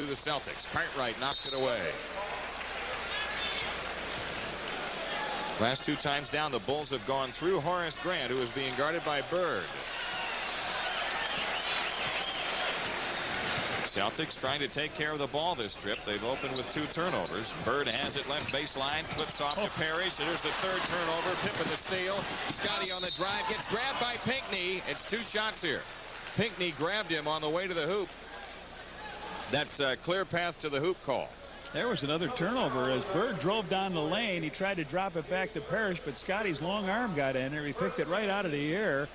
the Celtics. Cartwright knocked it away. Last 2 times down, the Bulls have gone through Horace Grant, who is being guarded by Bird. Celtics trying to take care of the ball this trip. They've opened with 2 turnovers. Bird has it left baseline, flips off to Parrish. There's the 3rd turnover. Pippen the steal. Scotty on the drive, gets grabbed by Pinckney. It's 2 shots here. Pinckney grabbed him on the way to the hoop. That's a clear path to the hoop call. There was another turnover as Bird drove down the lane. He tried to drop it back to Parrish, but Scotty's long arm got in there. He picked it right out of the air,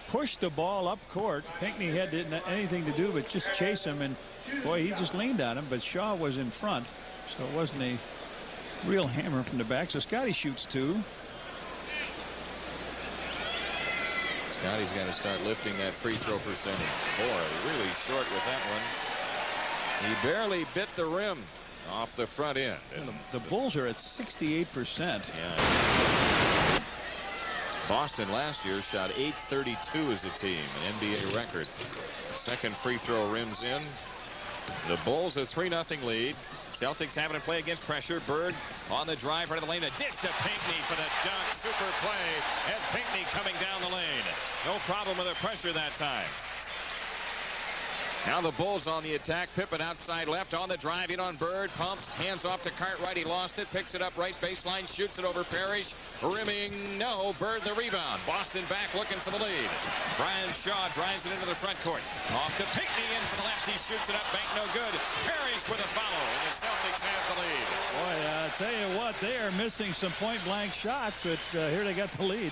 pushed the ball up court. Pinckney had anything to do but just chase him, and boy, he just leaned on him, but Shaw was in front, so it wasn't a real hammer from the back. So Scotty shoots 2. Scotty's got to start lifting that free throw percentage. Boy, really short with that one. He barely bit the rim off the front end. The Bulls are at 68%. Yeah. Boston last year shot .832 as a team, an NBA record. Second free throw rims in. The Bulls a 3-0 lead. Celtics having to play against pressure. Bird on the drive right of the lane. A dish to Pinckney for the dunk. Super play. And Pinckney coming down the lane. No problem with the pressure that time. Now the Bulls on the attack. Pippen outside left on the drive. In on Bird. Pumps. Hands off to Cartwright. He lost it. Picks it up right baseline. Shoots it over Parrish. Rimming. No. Bird the rebound. Boston back looking for the lead. Brian Shaw drives it into the front court. Off to Pinckney. In for the left. He shoots it up. Bank no good. Parrish with a follow. And the Celtics have the lead. Boy, I tell you what, they are missing some point blank shots, but here they got the lead.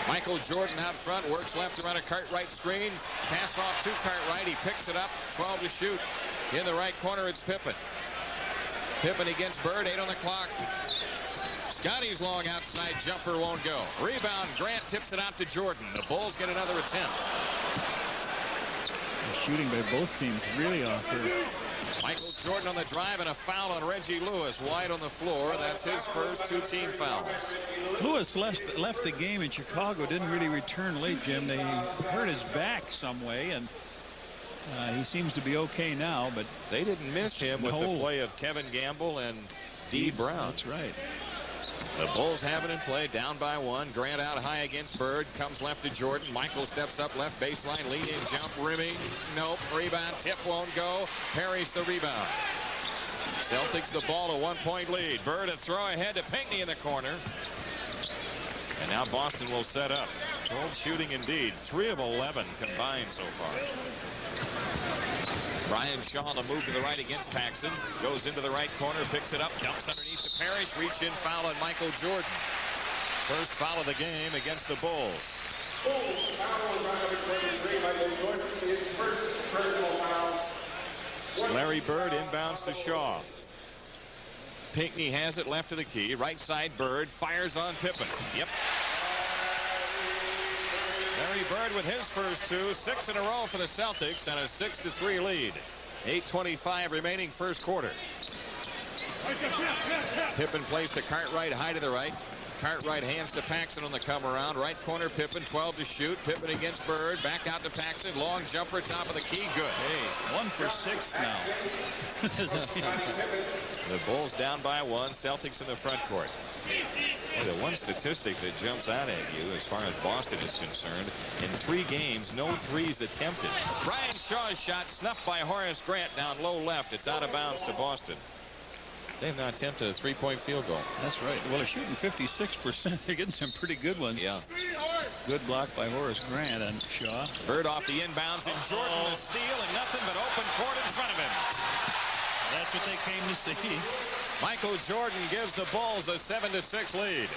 Michael Jordan out front, works left around a Cartwright screen. Pass off to Cartwright. He picks it up. 12 to shoot. In the right corner, it's Pippen. Pippen against Bird. 8 on the clock. Scotty's long outside jumper won't go. Rebound. Grant tips it out to Jordan. The Bulls get another attempt. The shooting by both teams really off here. Michael Jordan on the drive and a foul on Reggie Lewis. Wide on the floor. That's his first 2 team fouls. Lewis left the game in Chicago. Didn't really return late, Jim. They hurt his back some way, and he seems to be okay now. But they didn't miss him with the play of Kevin Gamble and D. Brown. That's right. The Bulls have it in play, down by 1. Grant out high against Bird. Comes left to Jordan. Michael steps up left baseline. Lean in jump. Rimming. Nope. Rebound. Tip won't go. Parrish the rebound. Celtics the ball, a 1-point lead. Bird a throw ahead to Pinckney in the corner. And now Boston will set up. Cold shooting indeed. 3 of 11 combined so far. Brian Shaw on the move to the right against Paxson. Goes into the right corner, picks it up, dumps underneath to Parrish. Reach in foul on Michael Jordan. First foul of the game against the Bulls. Bulls foul on number 23, Michael Jordan. His first personal foul. Larry Bird inbounds to Shaw. Pinckney has it left of the key. Right side Bird fires on Pippen. Yep. Larry Bird with his first 2, 6 in a row for the Celtics, and a 6-3 lead. 8:25 remaining first quarter. Pippen plays to Cartwright, high to the right. Cartwright hands to Paxson on the come around. Right corner Pippen, 12 to shoot. Pippen against Bird. Back out to Paxson. Long jumper, top of the key. Good. Hey, 1 for 6 now. The Bulls down by 1. Celtics in the front court. The one statistic that jumps out at you as far as Boston is concerned, in 3 games, no 3s attempted. Brian Shaw's shot snuffed by Horace Grant down low left. It's out of bounds to Boston. They've not attempted a 3-point field goal. That's right. Well, they're shooting 56%. They're getting some pretty good ones. Yeah. Good block by Horace Grant and Shaw. Bird off the inbounds, and Jordan a steal, and nothing but open court in front of him. That's what they came to see. Michael Jordan gives the Bulls a 7-6 lead.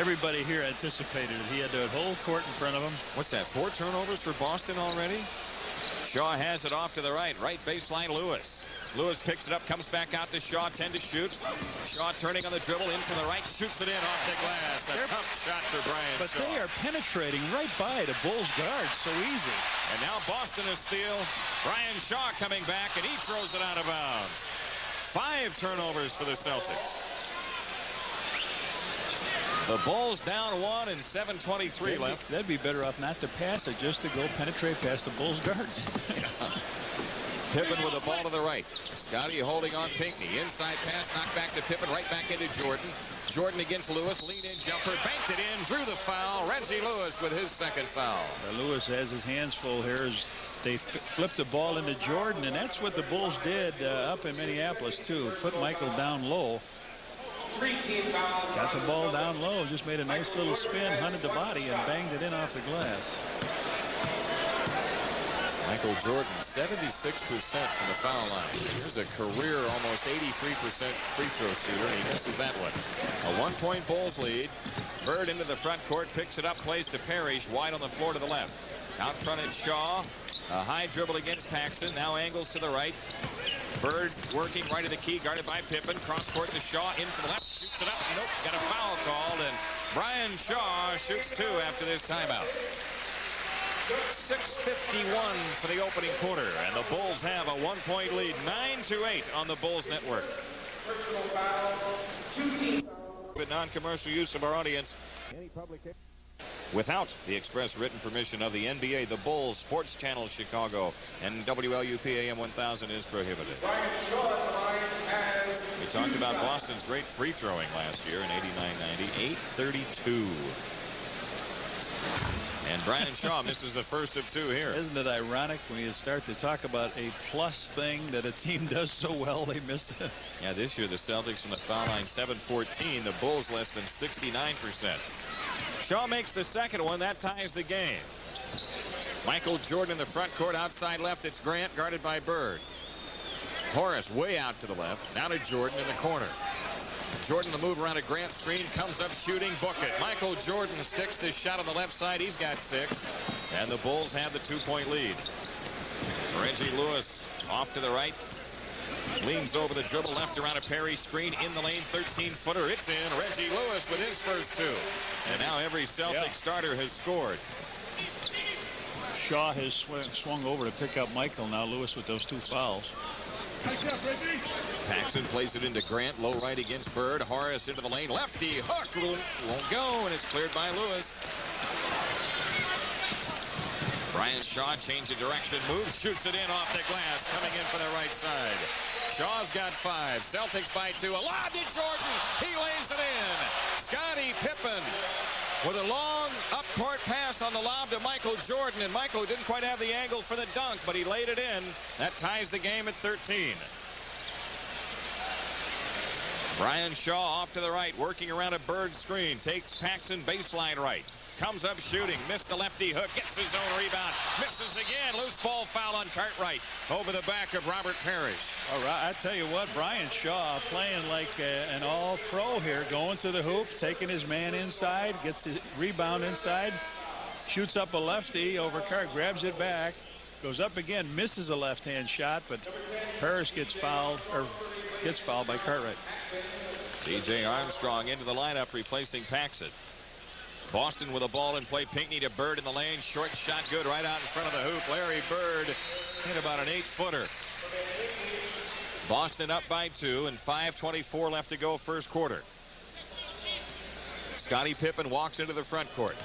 Everybody here anticipated it. He had the whole court in front of him. What's that, 4 turnovers for Boston already? Shaw has it off to the right. Right baseline Lewis. Lewis picks it up, comes back out to Shaw, 10 to shoot. Shaw turning on the dribble, in from the right, shoots it in off the glass. A tough shot for Brian But Shaw. they are penetrating right by the Bulls guards so easy. And now Boston a steal. Brian Shaw coming back, and he throws it out of bounds. 5 turnovers for the Celtics. The Bulls down 1 and 7:23 left. That'd be better off not to pass it, just to go penetrate past the Bulls guards. Pippen with the ball to the right. Scotty holding on Pinckney. Inside pass, knocked back to Pippen, right back into Jordan. Jordan against Lewis, lean-in jumper, banked it in, drew the foul. Reggie Lewis with his second foul. Lewis has his hands full here as they flipped the ball into Jordan, and that's what the Bulls did up in Minneapolis too. Put Michael down low. Got the ball down low, just made a nice little spin, hunted the body, and banged it in off the glass. Michael Jordan, 76% from the foul line. Here's a career almost 83% free throw shooter, and he misses that one. A 1-point Bulls lead. Bird into the front court, picks it up, plays to Parrish, wide on the floor to the left. Out front is Shaw. A high dribble against Paxson. Now angles to the right. Bird working right of the key, guarded by Pippen. Cross court to Shaw, in for the left, shoots it up. Nope, got a foul called, and Brian Shaw shoots 2 after this timeout. 6:51 for the opening quarter, and the Bulls have a 1-point lead, 9-8 on the Bulls network. With non-commercial use of our audience, any publication without the express written permission of the NBA, the Bulls, Sports Channel Chicago, and WLUP AM 1000 is prohibited. We talked about Boston's great free throwing last year in 89-90, 832. And Brian Shaw misses the first of 2 here. Isn't it ironic when you start to talk about a plus thing that a team does so well, they miss it? Yeah, this year the Celtics from the foul line 7-14. The Bulls less than 69%. Shaw makes the second one. That ties the game. Michael Jordan in the front court. Outside left, it's Grant, guarded by Bird. Horace way out to the left. Now to Jordan in the corner. Jordan the move around a Grant screen, comes up shooting, book it. Michael Jordan sticks this shot on the left side. He's got 6, and the Bulls have the 2-point lead. Reggie Lewis off to the right, leans over the dribble, left around a Perry screen, in the lane, 13-footer. It's in. Reggie Lewis with his first 2, and now every Celtic starter has scored. Shaw has swung over to pick up Michael. Now Lewis with those 2 fouls. Paxson plays it into Grant, low right against Bird. Horace into the lane, lefty hook won't go, and it's cleared by Lewis. Brian Shaw change of direction, moves, shoots it in off the glass, coming in for the right side. Shaw's got 5. Celtics by 2. A lob to Jordan. He lays it in. Scottie Pippen with a long up-court pass on the lob to Michael Jordan, and Michael didn't quite have the angle for the dunk, but he laid it in. That ties the game at 13. Brian Shaw off to the right, working around a Bird screen, takes Paxson baseline right, comes up shooting, missed the lefty hook, gets his own rebound, misses again. Loose ball foul on Cartwright over the back of Robert Parrish. All right, I tell you what, Brian Shaw playing like an all-pro here, going to the hoop, taking his man inside, gets the rebound inside, shoots up a lefty over Cart, grabs it back, goes up again, misses a left-hand shot, but Parrish gets fouled by Cartwright. DJ Armstrong into the lineup, replacing Paxson. Boston with a ball in play. Pinckney to Bird in the lane. Short shot good right out in front of the hoop. Larry Bird hit about an 8-footer. Boston up by 2 and 5:24 left to go first quarter. Scottie Pippen walks into the front court.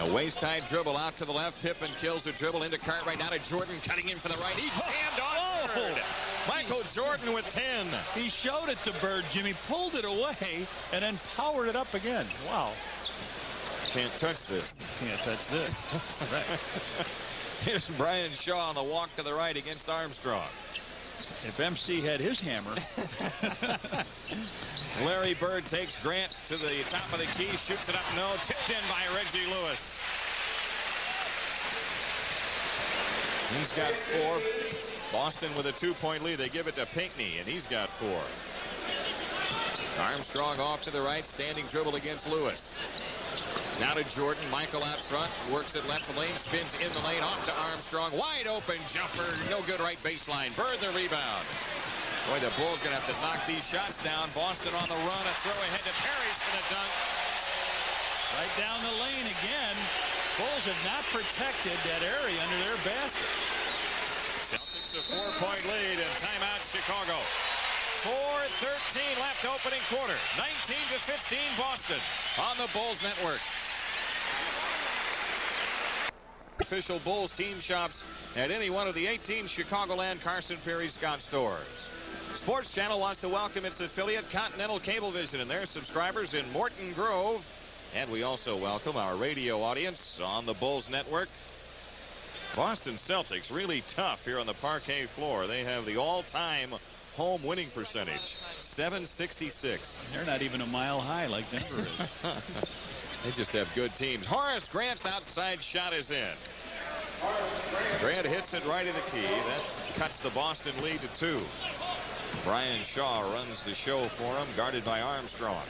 A waist-high dribble out to the left. Pippen kills the dribble into Cartwright. Now to Jordan, cutting in for the right. He jammed off Bird. Michael Jordan with 10. He showed it to Bird, Jimmy, pulled it away, and then powered it up again. Wow. Can't touch this. Can't touch this. That's right. Here's Brian Shaw on the walk to the right against Armstrong. If MC had his hammer. Larry Bird takes Grant to the top of the key, shoots it up, no, tipped in by Reggie Lewis. He's got 4. Boston with a 2-point lead. They give it to Pinckney, and he's got 4. Armstrong off to the right, standing dribble against Lewis. Now to Jordan. Michael out front, works it left lane, spins in the lane, off to Armstrong. Wide open jumper, no good right baseline. Bird the rebound. Boy, the Bulls going to have to knock these shots down. Boston on the run, a throw ahead to Parrish for the dunk. Right down the lane again. Bulls have not protected that area under their basket. Celtics a 4-point lead, and timeout Chicago. 4:13 left opening quarter. 19-15 Boston on the Bulls Network. Official Bulls team shops at any one of the 18 Chicagoland Carson Perry Scott stores. Sports Channel wants to welcome its affiliate Continental Cablevision and their subscribers in Morton Grove. And we also welcome our radio audience on the Bulls Network. Boston Celtics really tough here on the parquet floor. They have the all-time home winning percentage, 766. They're not even a mile high like Denver is. They just have good teams. Horace Grant's outside shot is in. Grant hits it right in the key. That cuts the Boston lead to 2. Brian Shaw runs the show for him, guarded by Armstrong.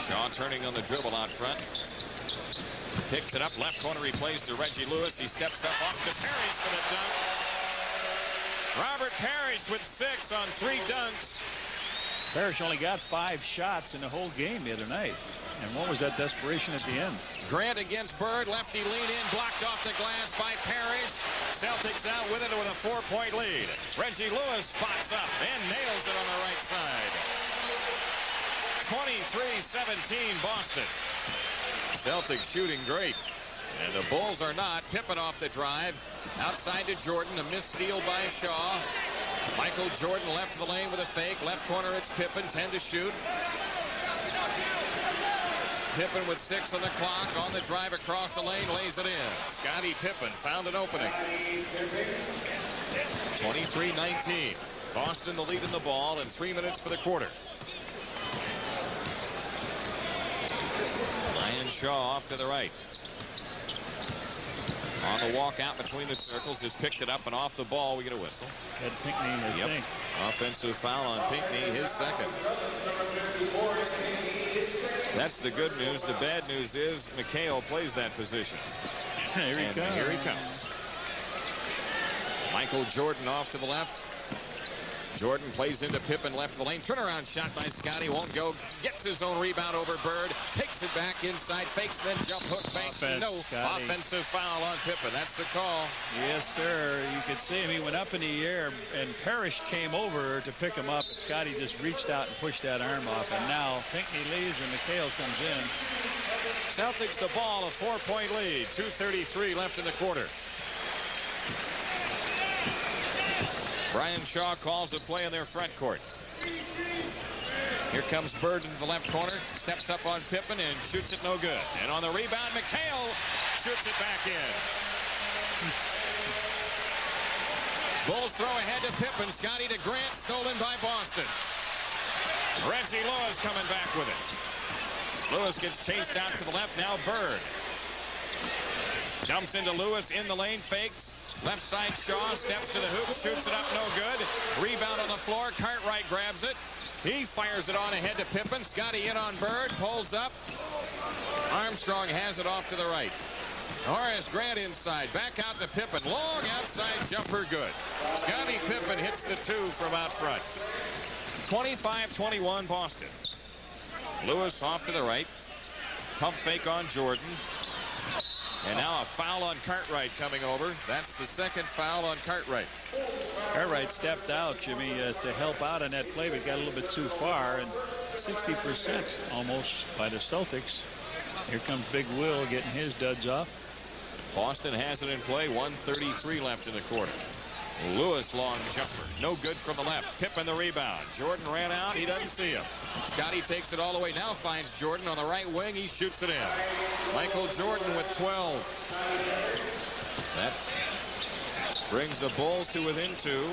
Shaw turning on the dribble out front. Picks it up, left corner, he plays to Reggie Lewis. He steps up off to Parrish for the dunk. Robert Parrish with 6 on 3 dunks. Parrish only got 5 shots in the whole game the other night. And what was that desperation at the end? Grant against Bird. Lefty lead in, blocked off the glass by Parrish. Celtics out with it with a 4-point lead. Reggie Lewis spots up and nails it on the right side. 23-17 Boston. Celtics shooting great. And the Bulls are not. Pippen off the drive. Outside to Jordan. A missed steal by Shaw. Michael Jordan left the lane with a fake. Left corner, it's Pippen. 10 to shoot. Pippen with 6 on the clock. On the drive across the lane. Lays it in. Scottie Pippen found an opening. 23-19. Boston the lead in the ball and 3 minutes for the quarter. Ryan Shaw off to the right. On the walk out between the circles, just picked it up and off the ball. We get a whistle. Ed Pinckney, I think. Offensive foul on Pinckney, his second. That's the good news. The bad news is McHale plays that position. Here he comes. Here he comes. Michael Jordan off to the left. Jordan plays into Pippen, left of the lane. Turnaround shot by Scottie, won't go. Gets his own rebound over Bird. Takes it back inside, fakes, then jump hook bank. No Scottie. Offensive foul on Pippen. That's the call. Yes, sir. You could see him. He went up in the air, and Parrish came over to pick him up. And Scottie just reached out and pushed that arm off. And now Pinckney leaves, and McHale comes in. Celtics the ball, a 4-point lead. 2:33 left in the quarter. Brian Shaw calls a play in their front court. Here comes Bird into the left corner. Steps up on Pippen and shoots it no good. And on the rebound, McHale shoots it back in. Bulls throw ahead to Pippen. Scottie to Grant. Stolen by Boston. Reggie Lewis coming back with it. Lewis gets chased out to the left. Now Bird. Dumps into Lewis in the lane. Fakes. Left side Shaw steps to the hoop, shoots it up, no good. Rebound on the floor, Cartwright grabs it. He fires it on ahead to Pippen. Scottie in on Bird, pulls up. Armstrong has it off to the right. Horace Grant inside, back out to Pippen. Long outside jumper, good. Scottie Pippen hits the 2 from out front. 25-21 Boston. Lewis off to the right. Pump fake on Jordan. And now a foul on Cartwright coming over. That's the second foul on Cartwright. Cartwright stepped out, Jimmy, to help out on that play, but got a little bit too far. And 60% almost by the Celtics. Here comes Big Will getting his duds off. Boston has it in play. 1:33 left in the quarter. Lewis long jumper. No good from the left. Pippen the rebound. Jordan ran out. He doesn't see him. Scottie takes it all the way. Now finds Jordan on the right wing. He shoots it in. Michael Jordan with 12. That brings the Bulls to within 2.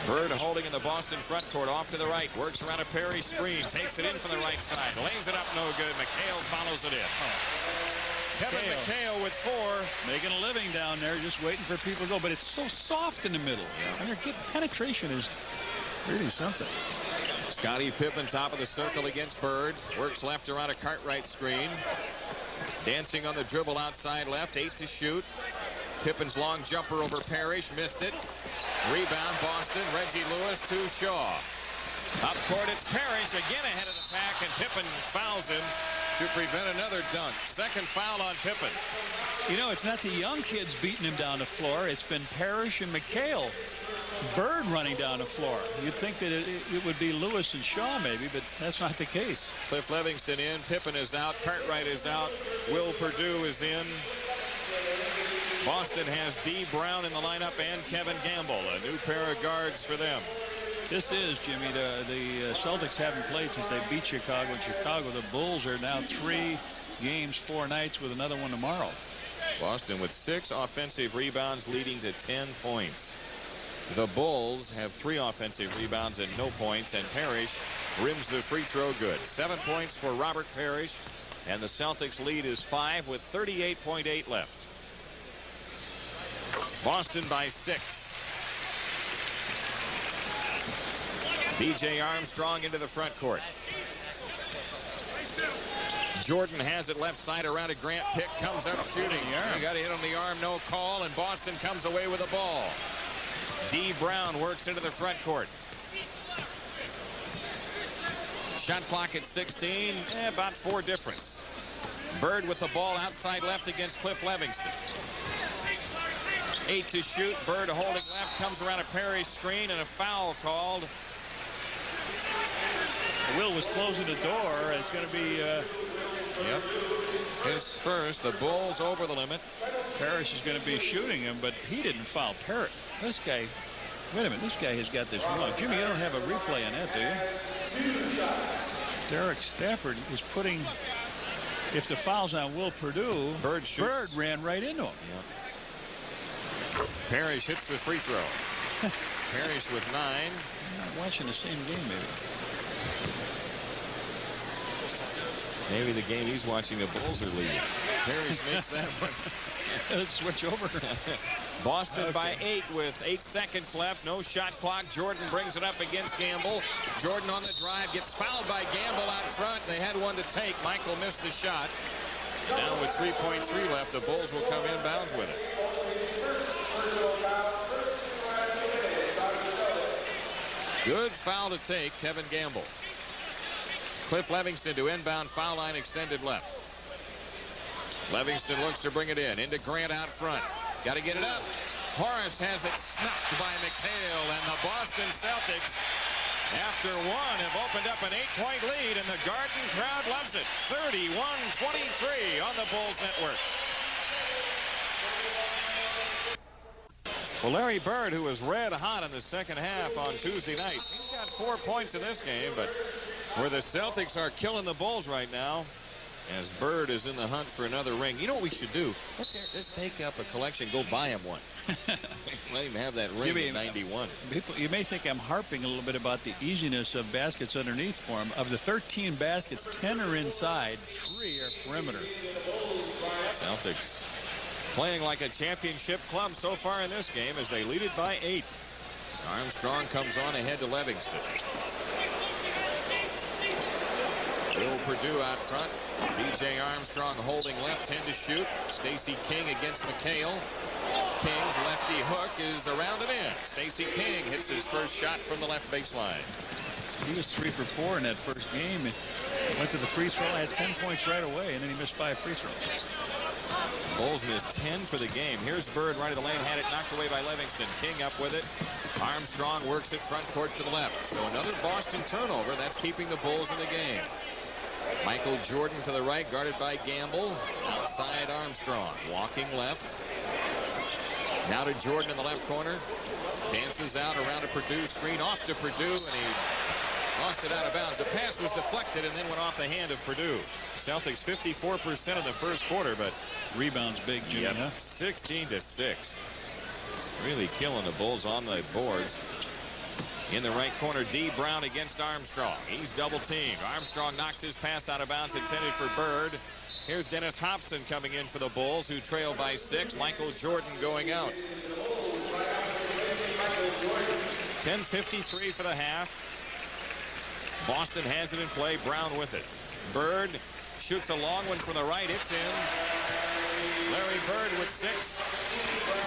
Bird holding in the Boston front court off to the right. Works around a Perry screen. Takes it in from the right side. Lays it up. No good. McHale follows it in. Kevin McHale with 4. Making a living down there, just waiting for people to go. But it's so soft in the middle. Yeah. And their penetration is really something. Scottie Pippen top of the circle against Bird. Works left around a Cartwright screen. Dancing on the dribble outside left. 8 to shoot. Pippen's long jumper over Parrish. Missed it. Rebound Boston. Reggie Lewis to Shaw. Up court it's Parrish again ahead of the pack, and Pippen fouls him to prevent another dunk. Second foul on Pippen. You know, it's not the young kids beating him down the floor. It's been Parrish and McHale Bird running down the floor. You'd think that it would be Lewis and Shaw maybe, but that's not the case. Cliff Levingston in. Pippen is out. Cartwright is out. Will Perdue is in. Boston has D. Brown in the lineup and Kevin Gamble. A new pair of guards for them. This is, Jimmy, the Celtics haven't played since they beat Chicago. In Chicago, the Bulls are now 3 games, 4 nights with another one tomorrow. Boston with 6 offensive rebounds leading to 10 points. The Bulls have 3 offensive rebounds and no points, and Parrish rims the free throw good. 7 points for Robert Parrish, and the Celtics lead is 5 with 38.8 left. Boston by 6. B.J. Armstrong into the front court. Jordan has it left side around to Grant. Pick comes up shooting. He got a hit on the arm, no call, and Boston comes away with the ball. D. Brown works into the front court. Shot clock at 16, about 4 difference. Bird with the ball outside left against Cliff Levingston. 8 to shoot. Bird holding left, comes around a Parrish screen, and a foul called. Will was closing the door. It's going to be his first. The Bulls over the limit. Parrish is going to be shooting him, but he didn't foul Parrish. This guy, wait a minute, this guy has got this wrong. Jimmy, you don't have a replay on that, do you? Derek Stafford is putting, if the foul's on Will Perdue, Bird ran right into him. Parrish hits the free throw. Parrish with 9. I'm not watching the same game, maybe. Maybe the game he's watching, the Bulls are leading. Parrish makes that one. Let's switch over. Boston by 8 with 8 seconds left. No shot clock. Jordan brings it up against Gamble. Jordan on the drive gets fouled by Gamble out front. They had one to take. Michael missed the shot. Now with 3.3 left, the Bulls will come inbounds with it. Good foul to take, Kevin Gamble. Cliff Levingston to inbound foul line extended left. Livingston looks to bring it in. Into Grant out front. Got to get it up. Horace has it snuffed by McHale, and the Boston Celtics, after one, have opened up an 8-point lead, and the Garden crowd loves it. 31-23 on the Bulls Network. Well, Larry Bird, who was red hot in the second half on Tuesday night, he's got 4 points in this game, but where the Celtics are killing the Bulls right now, as Bird is in the hunt for another ring. You know what we should do? Let's take up a collection, go buy him one. Let him have that ring in 91. You may think I'm harping a little bit about the easiness of baskets underneath for him. Of the 13 baskets, 10 are inside, 3 are perimeter. Celtics playing like a championship club so far in this game as they lead it by 8. Armstrong comes on ahead to Livingston. Will Perdue out front. B.J. Armstrong holding left, 10 to shoot. Stacey King against McHale. King's lefty hook is around and in. Stacey King hits his first shot from the left baseline. He was 3 for 4 in that first game. Went to the free throw, had 10 points right away, and then he missed 5 free throws. Bulls missed 10 for the game. Here's Bird right of the lane, had it knocked away by Livingston. King up with it. Armstrong works it front court to the left. So another Boston turnover. That's keeping the Bulls in the game. Michael Jordan to the right, guarded by Gamble. Outside Armstrong, walking left. Now to Jordan in the left corner. Dances out around a Perdue screen, off to Perdue, and he lost it out of bounds. The pass was deflected and then went off the hand of Perdue. Celtics 54% in the first quarter, but rebounds big, Jimmy, huh? 16-6. Really killing the Bulls on the boards. In the right corner, D. Brown against Armstrong. He's double teamed. Armstrong knocks his pass out of bounds intended for Bird. Here's Dennis Hobson coming in for the Bulls, who trail by 6. Michael Jordan going out. 10:53 for the half. Boston has it in play. Brown with it. Bird shoots a long one from the right. It's in. Larry Bird with 6.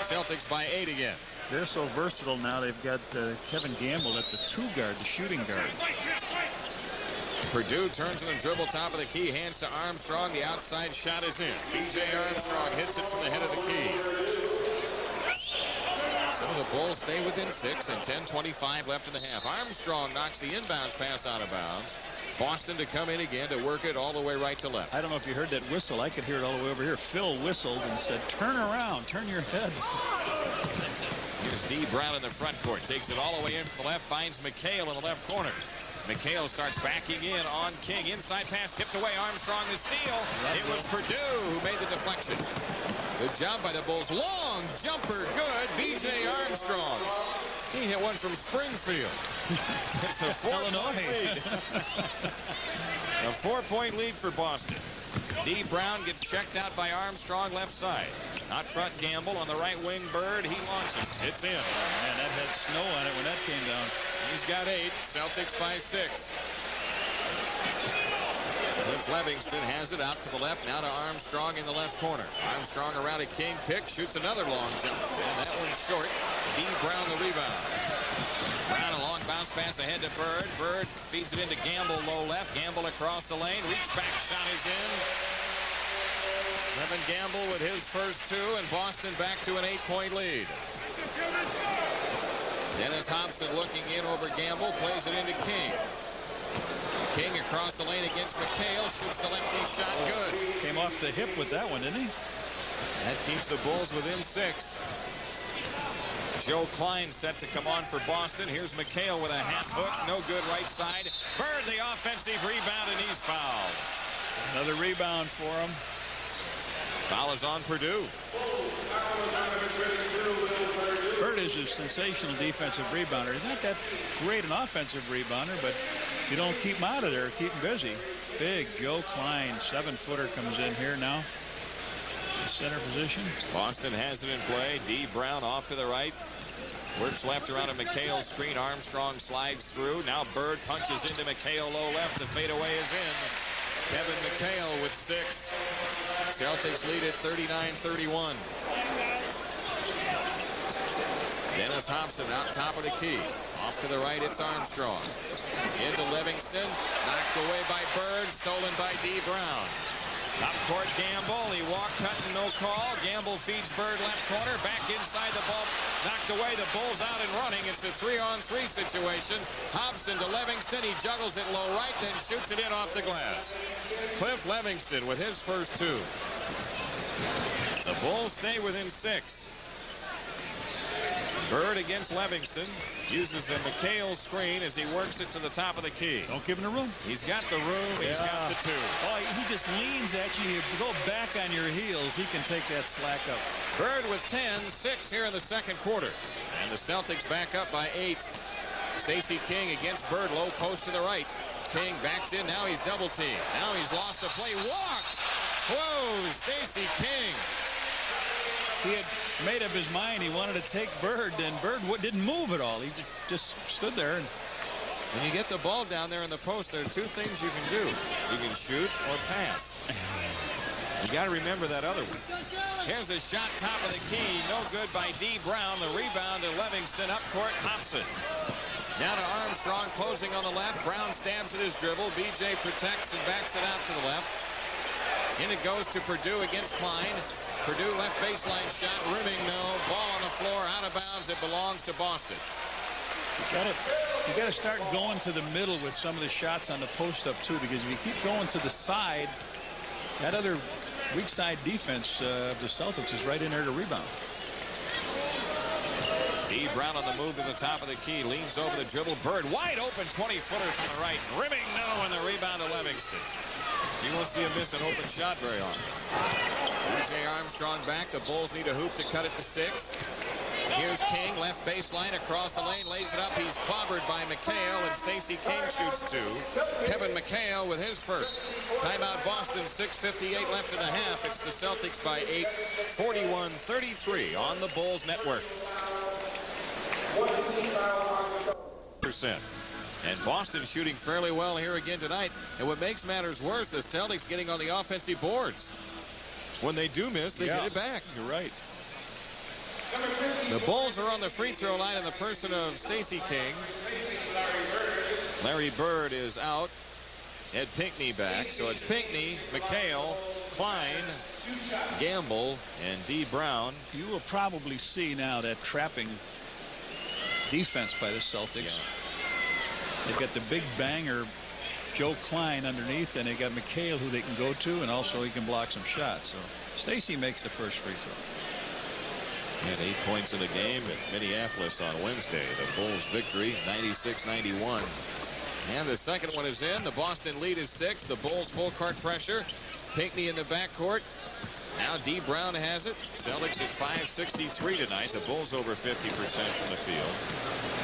Celtics by 8 again. They're so versatile now. They've got Kevin Gamble at the 2 guard, the shooting guard. Perdue turns in the dribble, top of the key, hands to Armstrong. The outside shot is in. B.J. Armstrong hits it from the head of the key. Some of the Bulls stay within 6 and 10:25 left in the half. Armstrong knocks the inbounds pass out of bounds. Boston to come in again to work it all the way right to left. I don't know if you heard that whistle. I could hear it all the way over here. Phil whistled and said, turn around, turn your heads. Here's D. Brown in the front court. Takes it all the way in from the left. Finds McHale in the left corner. McHale starts backing in on King. Inside pass tipped away. Armstrong the steal. It was Purdue who made the deflection. Good job by the Bulls. Long jumper. Good. B.J. Armstrong. He hit one from Springfield. It's a 4-point lead. A 4-point lead for Boston. D. Brown gets checked out by Armstrong left side. Out front Gamble on the right wing. Bird. He launches. It's in. Man, that had snow on it when that came down. He's got 8. Celtics by 6. Cliff Livingston has it out to the left. Now to Armstrong in the left corner. Armstrong around a King pick. Shoots another long jump. And that one's short. D. Brown the rebound. Brown a long bounce pass ahead to Bird. Bird feeds it into Gamble low left. Gamble across the lane. Reach back shot is in. Evan Gamble with his first 2, and Boston back to an 8-point lead. Dennis Hobson looking in over Gamble. Plays it into King. King across the lane against McHale. Shoots the lefty shot. Good. Came off the hip with that one, didn't he? That keeps the Bulls within 6. Joe Klein set to come on for Boston. Here's McHale with a half hook. No good right side. Bird the offensive rebound, and he's fouled. Another rebound for him. Foul is on Purdue. Bird is a sensational defensive rebounder. He's not that great an offensive rebounder, but you don't keep him out of there. Keep him busy. Big Joe Klein, 7-footer, comes in here now. Center position. Boston has it in play. D. Brown off to the right. Works left around a McHale screen. Armstrong slides through. Now Bird punches into McHale low left. The fadeaway is in. Kevin McHale with 6. Celtics lead at 39-31. Dennis Hobson out top of the key. Off to the right, it's Armstrong. Into Livingston. Knocked away by Bird. Stolen by D. Brown. Top court Gamble. He walked, cutting, no call. Gamble feeds Bird left corner. Back inside the ball. Knocked away. The Bulls out and running. It's a 3-on-3 situation. Hobson to Livingston. He juggles it low right, then shoots it in off the glass. Cliff Livingston with his first 2. The Bulls stay within 6. Bird against Livingston. Uses the McHale screen as he works it to the top of the key. Don't give him the room. He's got the room. He's got the 2. Oh, he just leans at you. You go back on your heels. He can take that slack up. Bird with 10, 6 here in the second quarter. And the Celtics back up by 8. Stacey King against Bird. Low post to the right. King backs in. Now he's double teamed. Now he's lost the play. Walked. Whoa, Stacey King. He had made up his mind he wanted to take Bird, and Bird didn't move at all. He just stood there. And when you get the ball down there in the post, there are 2 things you can do. You can shoot or pass. You got to remember that other one. Here's a shot top of the key. No good by D. Brown. The rebound to Livingston. Up court, Hobson. Now to Armstrong, closing on the left. Brown stabs at his dribble. B.J. protects and backs it out to the left. In it goes to Purdue against Klein. Purdue left baseline shot, rimming no. Ball on the floor, out of bounds. It belongs to Boston. You got to start going to the middle with some of the shots on the post up too, because if you keep going to the side, that other weak side defense of the Celtics is right in there to rebound. D. Brown on the move to the top of the key, leans over the dribble. Bird wide open, 20-footer from the right, rimming no, and the rebound to Livingston. You won't see him miss an open shot very often. B.J. Armstrong back. The Bulls need a hoop to cut it to 6. Here's King, left baseline, across the lane, lays it up. He's clobbered by McHale, and Stacey King shoots 2. Kevin McHale with his first. Timeout Boston, 6:58 left in the half. It's the Celtics by 8, 41-33 on the Bulls network. And Boston shooting fairly well here again tonight. And what makes matters worse, the Celtics getting on the offensive boards. When they do miss, they get it back. You're right. The Bulls are on the free throw line in the person of Stacey King. Larry Bird is out. Ed Pinckney back. So it's Pinckney, McHale, Klein, Gamble, and D. Brown. You will probably see now that trapping defense by the Celtics. Yeah. They've got the big banger Joe Klein underneath, and they got McHale who they can go to, and also he can block some shots. So Stacey makes the first free throw. And 8 points in the game at Minneapolis on Wednesday. The Bulls victory 96-91. And the second one is in. The Boston lead is 6. The Bulls full court pressure. Pinckney in the backcourt. Now D. Brown has it. Celtics at 563 tonight. The Bulls over 50% from the field.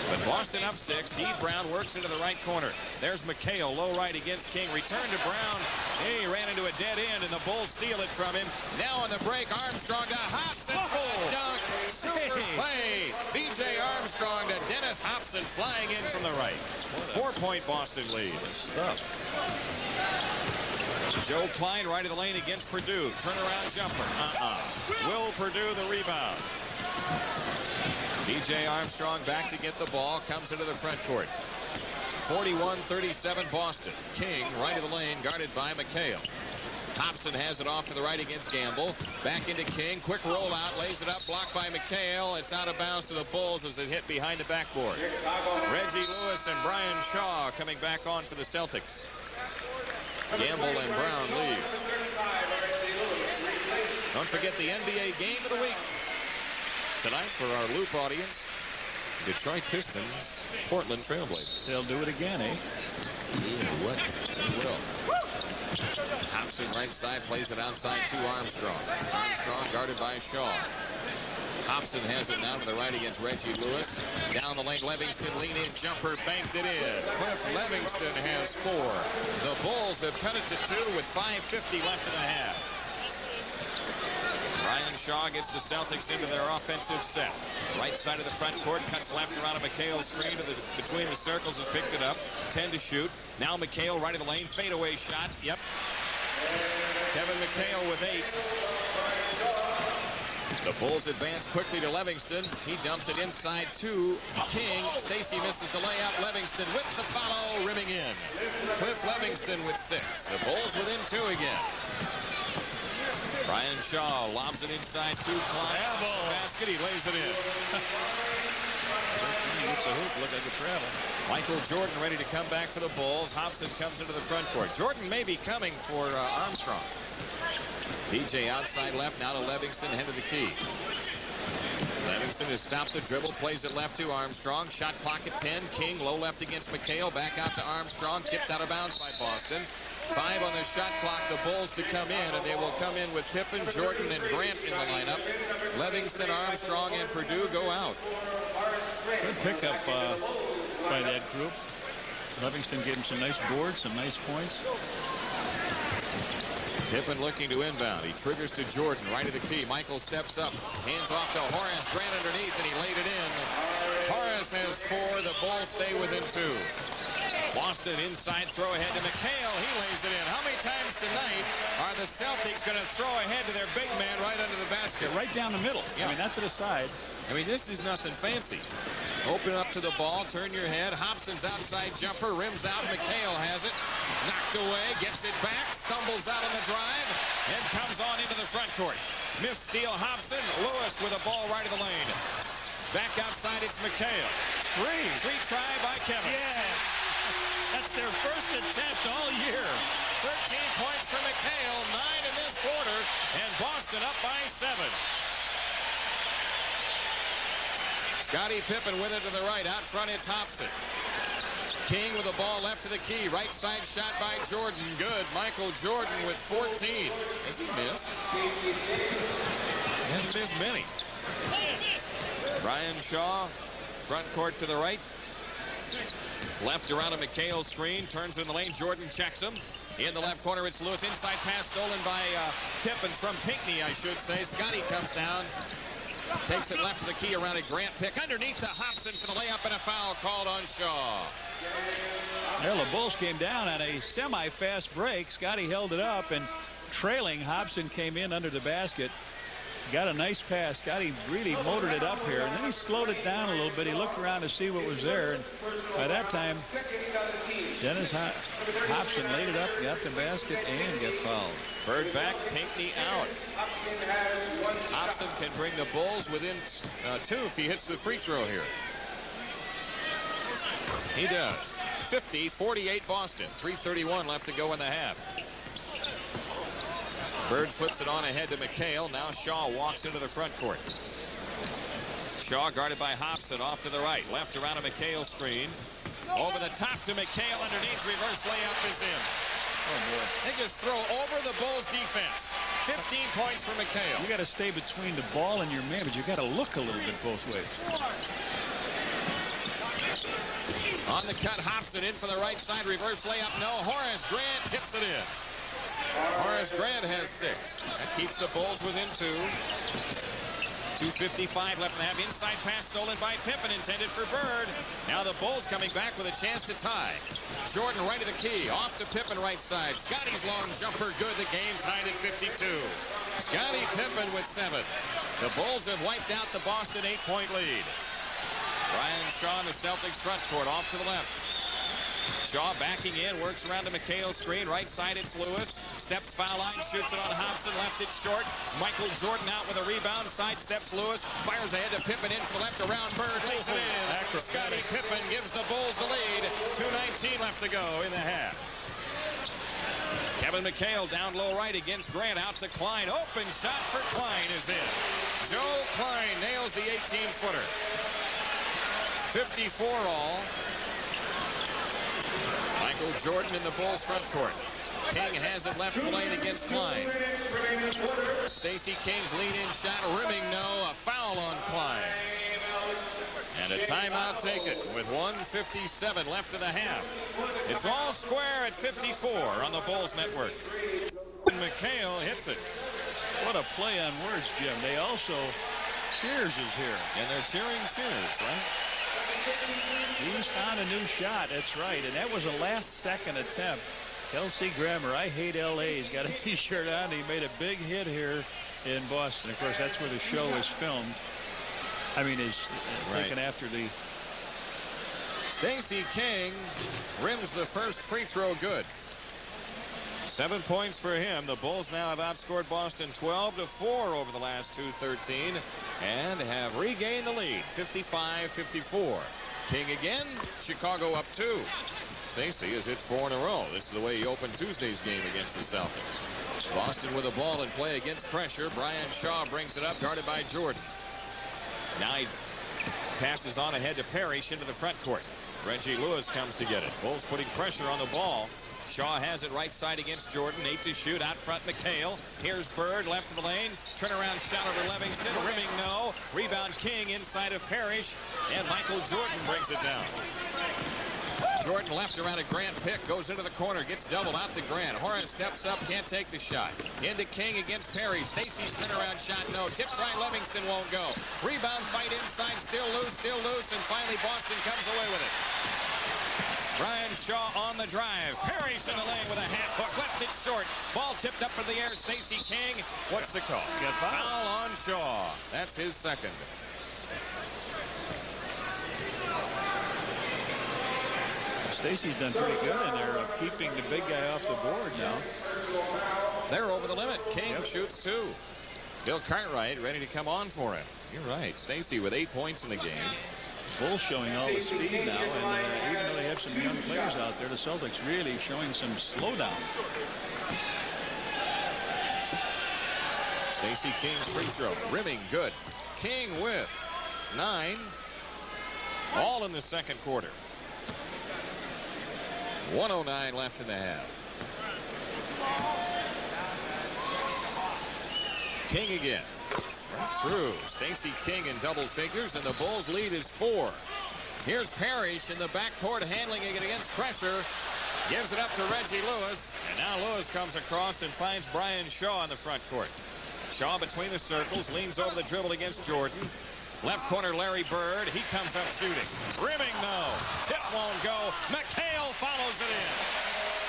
But Boston up 6. D. Brown works into the right corner. There's McHale, low right against King. Return to Brown. He ran into a dead end, and the Bulls steal it from him. Now on the break, Armstrong to Hobson. Full dunk. Super play. B.J. Armstrong to Dennis Hobson, flying in from the right. 4-point Boston lead. Stuff. Joe Klein right of the lane against Purdue. Turnaround jumper. Will Purdue the rebound. B.J. Armstrong back to get the ball. Comes into the front court. 41-37 Boston. King right of the lane, guarded by McHale. Hobson has it off to the right against Gamble. Back into King. Quick rollout. Lays it up. Blocked by McHale. It's out of bounds to the Bulls as it hit behind the backboard. Reggie Lewis and Brian Shaw coming back on for the Celtics. Gamble and Brown leave. Don't forget the NBA game of the week tonight for our Loop audience. Detroit Pistons, Portland Trailblazers. They'll do it again, eh? Yeah, what? They will. Hobson right side, plays it outside to Armstrong. Armstrong guarded by Shaw. Hobson has it now to the right against Reggie Lewis. Down the lane, Livingston lean-in jumper, banked it in. Cliff Livingston has 4. The Bulls have cut it to 2 with 5:50 left in the half. Brian Shaw gets the Celtics into their offensive set. Right side of the front court, cuts left around a McHale screen to the between the circles, has picked it up. 10 to shoot. Now McHale right of the lane, fadeaway shot. Yep. Kevin McHale with 8. The Bulls advance quickly to Livingston. He dumps it inside to King. Stacey misses the layup. Livingston with the follow, rimming in. Cliff Livingston with 6. The Bulls within 2 again. Brian Shaw lobs it inside to Klein. Basket, he lays it in. He gets a hoop, look like a travel. Michael Jordan ready to come back for the Bulls. Hobson comes into the front court. Jordan may be coming for Armstrong. B.J. outside left, now to Livingston, head of the key. Livingston has stopped the dribble, plays it left to Armstrong. Shot clock at 10. King low left against McHale. Back out to Armstrong. Tipped out of bounds by Boston. 5 on the shot clock. The Bulls to come in, and they will come in with Pippen, Jordan, and Grant in the lineup. Livingston, Armstrong, and Purdue go out. Good pickup by that group. Livingston gave him some nice boards, some nice points. Pippen looking to inbound. He triggers to Jordan, right of the key. Michael steps up, hands off to Horace. Grant underneath, and he laid it in. Horace has 4. The Bulls stay within 2. Boston inside throw ahead to McHale. He lays it in. How many times tonight are the Celtics going to throw ahead to their big man right under the basket? Right down the middle. Yeah. I mean, not to the side. I mean, this is nothing fancy. Open up to the ball, turn your head. Hobson's outside jumper, rims out. McHale has it. Knocked away, gets it back, stumbles out on the drive, and comes on into the front court. Missed steal, Hobson. Lewis with a ball right of the lane. Back outside, it's McHale. Three try by Kevin. Yeah. That's their first attempt all year. 13 points for McHale, 9 in this quarter, and Boston up by 7. Scottie Pippen with it to the right. Out front, it's Hobson. King with the ball left to the key. Right side shot by Jordan. Good. Michael Jordan with 14. Has he missed? He hasn't missed many. Brian Shaw, front court to the right. Left around a McHale screen. Turns in the lane. Jordan checks him. In the left corner, it's Lewis. Inside pass stolen by Pippen from Pinckney, I should say. Scottie comes down. Takes it left to the key around a Grant pick. Underneath to Hobson for the layup, and a foul called on Shaw. Well, the Bulls came down on a semi-fast break. Scottie held it up, and trailing, Hobson came in under the basket. Got a nice pass. Scottie really motored it up here, and then he slowed it down a little bit. He looked around to see what was there, and by that time, Dennis Hobson laid it up, got the basket, and got fouled. Bird back, Pinckney out. Hobson can bring the Bulls within 2 if he hits the free throw here. He does. 50-48 Boston. 3:31 left to go in the half. Bird flips it on ahead to McHale. Now Shaw walks into the front court. Shaw guarded by Hobson off to the right. Left around a McHale screen. Over the top to McHale underneath. Reverse layup is in. Oh, boy. They just throw over the Bulls defense. 15 points for McHale. You got to stay between the ball and your man, but you got to look a little bit both ways. On the cut, Hobson in for the right side. Reverse layup. No. Horace Grant tips it in. Horace Grant has 6. That keeps the Bulls within 2. 2:55 left in the half. Inside pass stolen by Pippen, intended for Bird. Now the Bulls coming back with a chance to tie. Jordan right of the key. Off to Pippen right side. Scotty's long jumper good. The game tied at 52. Scottie Pippen with 7. The Bulls have wiped out the Boston 8-point lead. Brian Shaw in the Celtics front court. Off to the left. Shaw backing in, works around to McHale's screen. Right side, it's Lewis. Steps foul line, shoots it on Hobson. Left it short. Michael Jordan out with a rebound. Side steps Lewis. Fires ahead to Pippen in for the left around Bird. Lays it in. Scottie Pippen gives the Bulls the lead. 2:19 left to go in the half. Kevin McHale down low right against Grant. Out to Klein. Open shot for Klein is in. Joe Klein nails the 18-footer. 54 all. Michael Jordan in the Bulls front court. King has it left the lane against Klein. Stacey King's lead-in shot rimming no. A foul on Klein. And a timeout taken with 1:57 left in the half. It's all square at 54 on the Bulls network. McHale hits it. What a play on words, Jim. They also, Cheers is here. And they're cheering Cheers, right? He's found a new shot. That's right. And that was a last-second attempt. Kelsey Grammer, I hate L.A. He's got a T-shirt on. He made a big hit here in Boston. Of course, that's where the show is filmed. I mean, is taken after the... Stacey King rims the first free throw good. 7 points for him. The Bulls now have outscored Boston 12-4 over the last 2:13 and have regained the lead 55-54. King again. Chicago up 2. Stacey has hit 4 in a row. This is the way he opened Tuesday's game against the Celtics. Boston with a ball in play against pressure. Brian Shaw brings it up, guarded by Jordan. Now he passes on ahead to Parrish into the front court. Reggie Lewis comes to get it. Bulls putting pressure on the ball. Shaw has it right side against Jordan. 8 to shoot. Out front McHale. Here's Bird left of the lane. Turnaround shot over Livingston. Rimming no. Rebound King inside of Parrish. And Michael Jordan brings it down. Jordan left around a Grant pick. Goes into the corner. Gets doubled out to Grant. Horace steps up. Can't take the shot. Into King against Parrish. Stacey's turnaround shot. No. Tips right. Livingston won't go. Rebound fight inside. Still loose. And finally Boston comes away with it. Brian Shaw on the drive. Parrish in the lane with a half hook. Left it short. Ball tipped up in the air. Stacey King. What's the call? Foul on Shaw. That's his second. Stacey's done pretty good in there of keeping the big guy off the board now. They're over the limit. King shoots 2. Bill Cartwright ready to come on for him. You're right. Stacey with 8 points in the game. Bulls showing all the speed now, and even though they have some young players out there, the Celtics really showing some slowdown. Stacey King's free throw. Rimming good. King with 9. All in the second quarter. 1:09 left in the half. King again. Right through. Stacey King in double figures, and the Bulls lead is 4. Here's Parrish in the backcourt handling it against pressure. Gives it up to Reggie Lewis. And now Lewis comes across and finds Brian Shaw in the front court. Shaw between the circles, leans over the dribble against Jordan. Left corner Larry Bird. He comes up shooting. Rimming no. Tip won't go. McHale follows it in.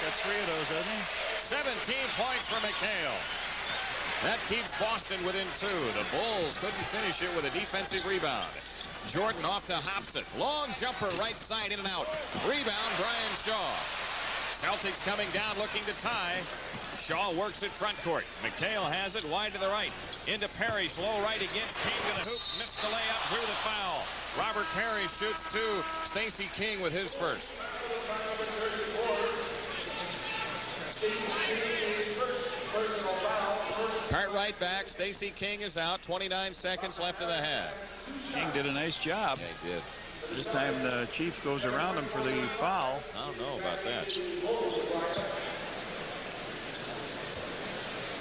Got 3 of those, hasn't he? 17 points for McHale. That keeps Boston within 2. The Bulls couldn't finish it with a defensive rebound. Jordan off to Hobson. Long jumper right side in and out. Rebound Brian Shaw. Celtics coming down looking to tie. Shaw works it front court. McHale has it wide to the right. Into Parrish. Low right against King to the hoop. Missed the layup. Drew the foul. Robert over Parrish, shoots two. Stacey King with his first. Cartwright back. Stacey King is out. 29 seconds left in the half. King did a nice job. Yeah, he did. This time the Chief goes around him for the foul. I don't know about that.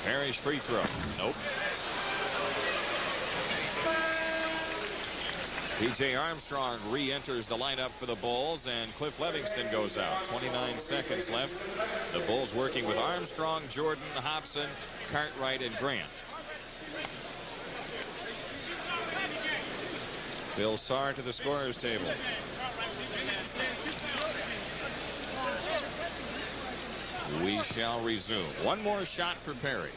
Parrish free throw. Nope. P.J. Armstrong re-enters the lineup for the Bulls, and Cliff Livingston goes out. 29 seconds left. The Bulls working with Armstrong, Jordan, Hobson, Cartwright, and Grant. Bill Sarr to the scorer's table. We shall resume. One more shot for Parrish.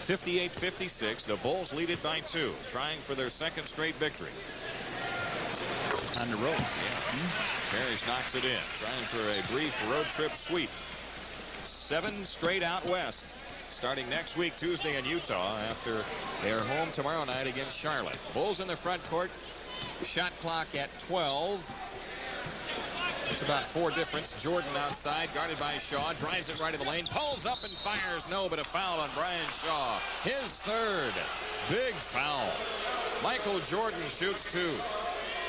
58-56. The Bulls lead it by 2, trying for their second straight victory. On the road. Parrish knocks it in, trying for a brief road trip sweep. 7 straight out west, starting next week Tuesday in Utah after they are home tomorrow night against Charlotte. Bulls in the front court. Shot clock at 12. It's about 4 difference. Jordan outside, guarded by Shaw, drives it right in the lane, pulls up and fires. No, but a foul on Brian Shaw. His third. Big foul. Michael Jordan shoots 2.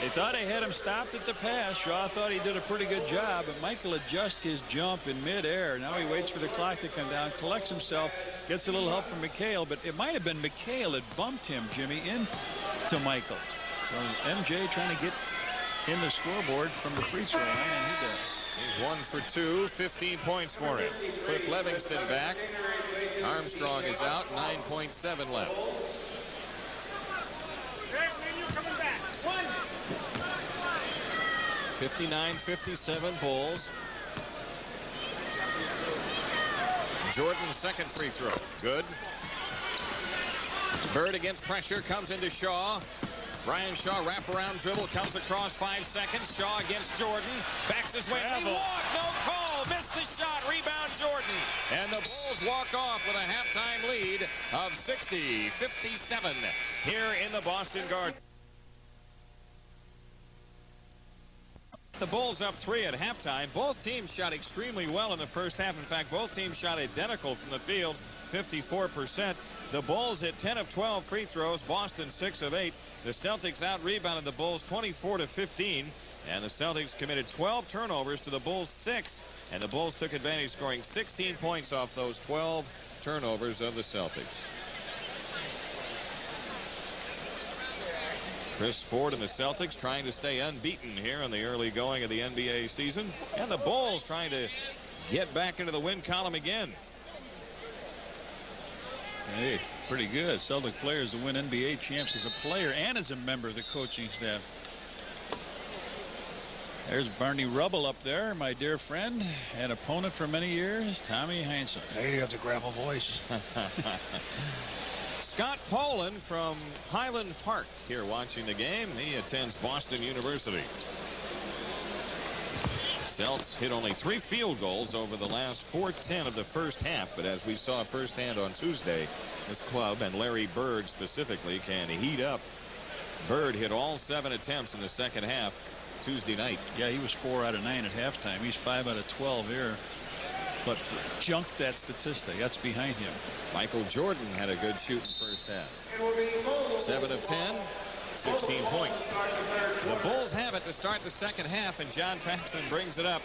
They thought they had him stopped at the pass. Shaw thought he did a pretty good job, but Michael adjusts his jump in midair. Now he waits for the clock to come down, collects himself, gets a little help from McHale, but it might have been McHale that bumped him, Jimmy, into Michael. So MJ trying to get in the scoreboard from the free throw line, and he does. He's 1 for 2, 15 points for him. Cliff Livingston back. Armstrong is out, 9.7 left. 59-57 Bulls. Jordan's second free throw. Good. Bird against pressure, comes into Shaw. Brian Shaw, wraparound dribble, comes across 5 seconds. Shaw against Jordan. Backs his way. He walked, no call. Missed the shot. Rebound Jordan. And the Bulls walk off with a halftime lead of 60-57 here in the Boston Garden. The Bulls up 3 at halftime. Both teams shot extremely well in the first half. In fact, both teams shot identical from the field, 54%. The Bulls hit 10 of 12 free throws. Boston 6 of 8. The Celtics out-rebounded the Bulls 24-15. And the Celtics committed 12 turnovers to the Bulls 6. And the Bulls took advantage, scoring 16 points off those 12 turnovers of the Celtics. Chris Ford and the Celtics trying to stay unbeaten here in the early going of the NBA season. And the Bulls trying to get back into the win column again. Hey, pretty good. Celtic players to win NBA champs as a player and as a member of the coaching staff. There's Barney Rubble up there, my dear friend and opponent for many years, Tommy Heinsohn. Hey, you have to grab a voice. Scott Poland from Highland Park here watching the game. He attends Boston University. Celts hit only 3 field goals over the last 4:10 of the first half, but as we saw firsthand on Tuesday, this club and Larry Bird specifically can heat up. Bird hit all 7 attempts in the second half Tuesday night. Yeah, he was 4 out of 9 at halftime. He's 5 out of 12 here. But junk that statistic. That's behind him. Michael Jordan had a good shoot in the first half. 7 of 10, 16 points. The Bulls have it to start the second half, and John Paxson brings it up.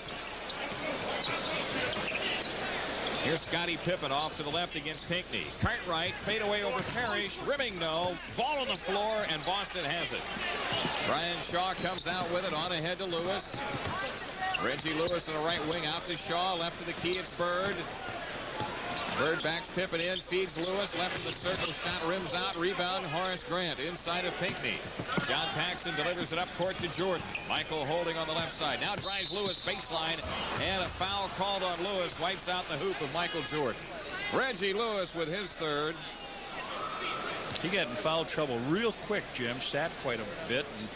Here's Scottie Pippen off to the left against Pinckney. Cartwright, fade away over Parrish. Rimming no. Ball on the floor, and Boston has it. Brian Shaw comes out with it on ahead to Lewis. Reggie Lewis on the right wing out to Shaw. Left to the key, it's Bird. Bird backs Pippen in, feeds Lewis. Left of the circle, shot rims out. Rebound, Horace Grant inside of Pinckney. John Paxson delivers it up court to Jordan. Michael holding on the left side. Now drives Lewis baseline, and a foul called on Lewis. Wipes out the hoop of Michael Jordan. Reggie Lewis with his third. He got in foul trouble real quick, Jim. Sat quite a bit. And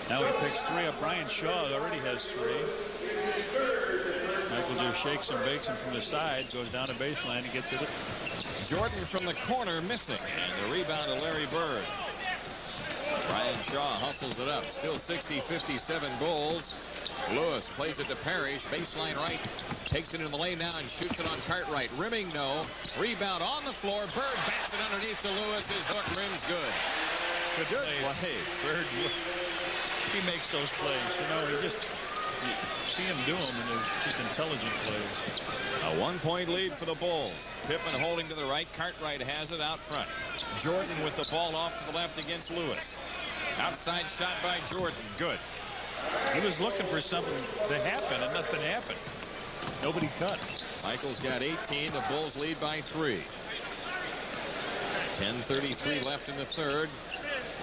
now he picks 3 up. Brian Shaw already has 3. Michael just shakes and bakes him from the side, goes down the baseline and gets it. Jordan from the corner missing, and the rebound to Larry Bird. Brian Shaw hustles it up. Still 60-57 Bulls. Lewis plays it to Parrish. Baseline right. Takes it in the lane now and shoots it on Cartwright. Rimming, no. Rebound on the floor. Bird bats it underneath to Lewis. His hook rims good. Good play. Bird, he makes those plays. You know, you see him do them, and they're just intelligent plays. A 1-point lead for the Bulls. Pippen holding to the right. Cartwright has it out front. Jordan with the ball off to the left against Lewis. Outside shot by Jordan. Good. He was looking for something to happen, and nothing happened. Nobody cut. Michael's got 18. The Bulls lead by 3. 10:33 left in the third.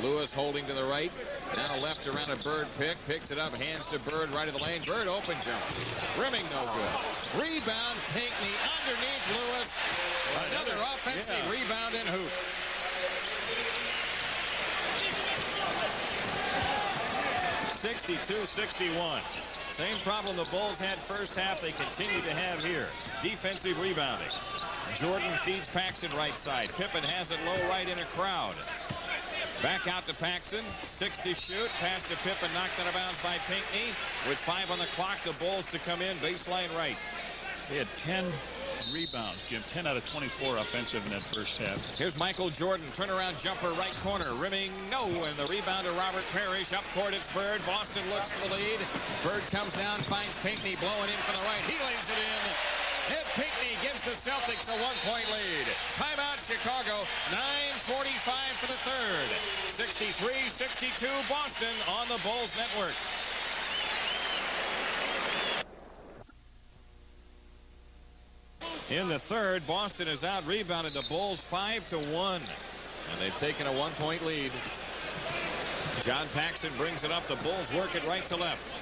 Lewis holding to the right. Now left around a Bird pick. Picks it up. Hands to Bird right of the lane. Bird open jump. Rimming no good. Rebound Pinckney underneath Lewis. Another offensive rebound and hoop. (62-61). Same problem the Bulls had first half. They continue to have here. Defensive rebounding. Jordan feeds Paxson right side. Pippen has it low right in a crowd. Back out to Paxson. 6 to shoot. Pass to Pippen. Knocked out of bounds by Pinckney. With 5 on the clock, the Bulls to come in. Baseline right. They had 10 rebounds, Jim. 10 out of 24 offensive in that first half. Here's Michael Jordan. Turnaround jumper right corner. Rimming no. And the rebound to Robert Parrish. Up court it's Bird. Boston looks for the lead. Bird comes down. Finds Pinckney blowing in from the right. He lays it in. Ed Pinckney gives the Celtics a 1-point lead. Timeout Chicago. 9:45 for the third. 63-62 Boston on the Bulls network. In the third, Boston has out-rebounded the Bulls 5-1. And they've taken a 1-point lead. John Paxson brings it up. The Bulls work it right to left.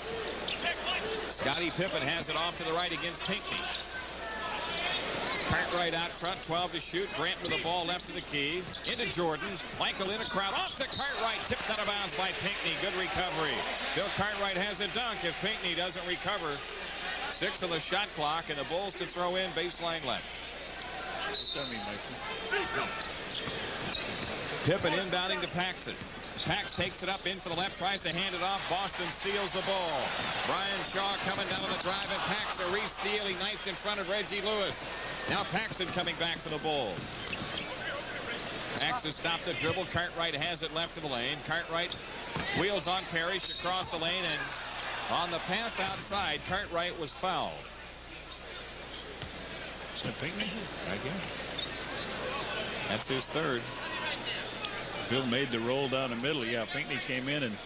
Scottie Pippen has it off to the right against Pinckney. Cartwright out front, 12 to shoot. Grant with the ball left of the key. Into Jordan. Michael in a crowd. Off to Cartwright. Tipped out of bounds by Pinckney. Good recovery. Bill Cartwright has a dunk if Pinckney doesn't recover. 6 on the shot clock, and the Bulls to throw in baseline left. Pippen inbounding to Paxson. Pax takes it up in for the left, tries to hand it off. Boston steals the ball. Brian Shaw coming down on the drive, and Pax a re-steal. He knifed in front of Reggie Lewis. Now Paxson coming back for the Bulls. Pax has stopped the dribble. Cartwright has it left of the lane. Cartwright wheels on Parrish across the lane, and on the pass outside, Cartwright was fouled. Is that Pinckney? I guess. That's his third. Bill made the roll down the middle. Yeah, Pinckney came in and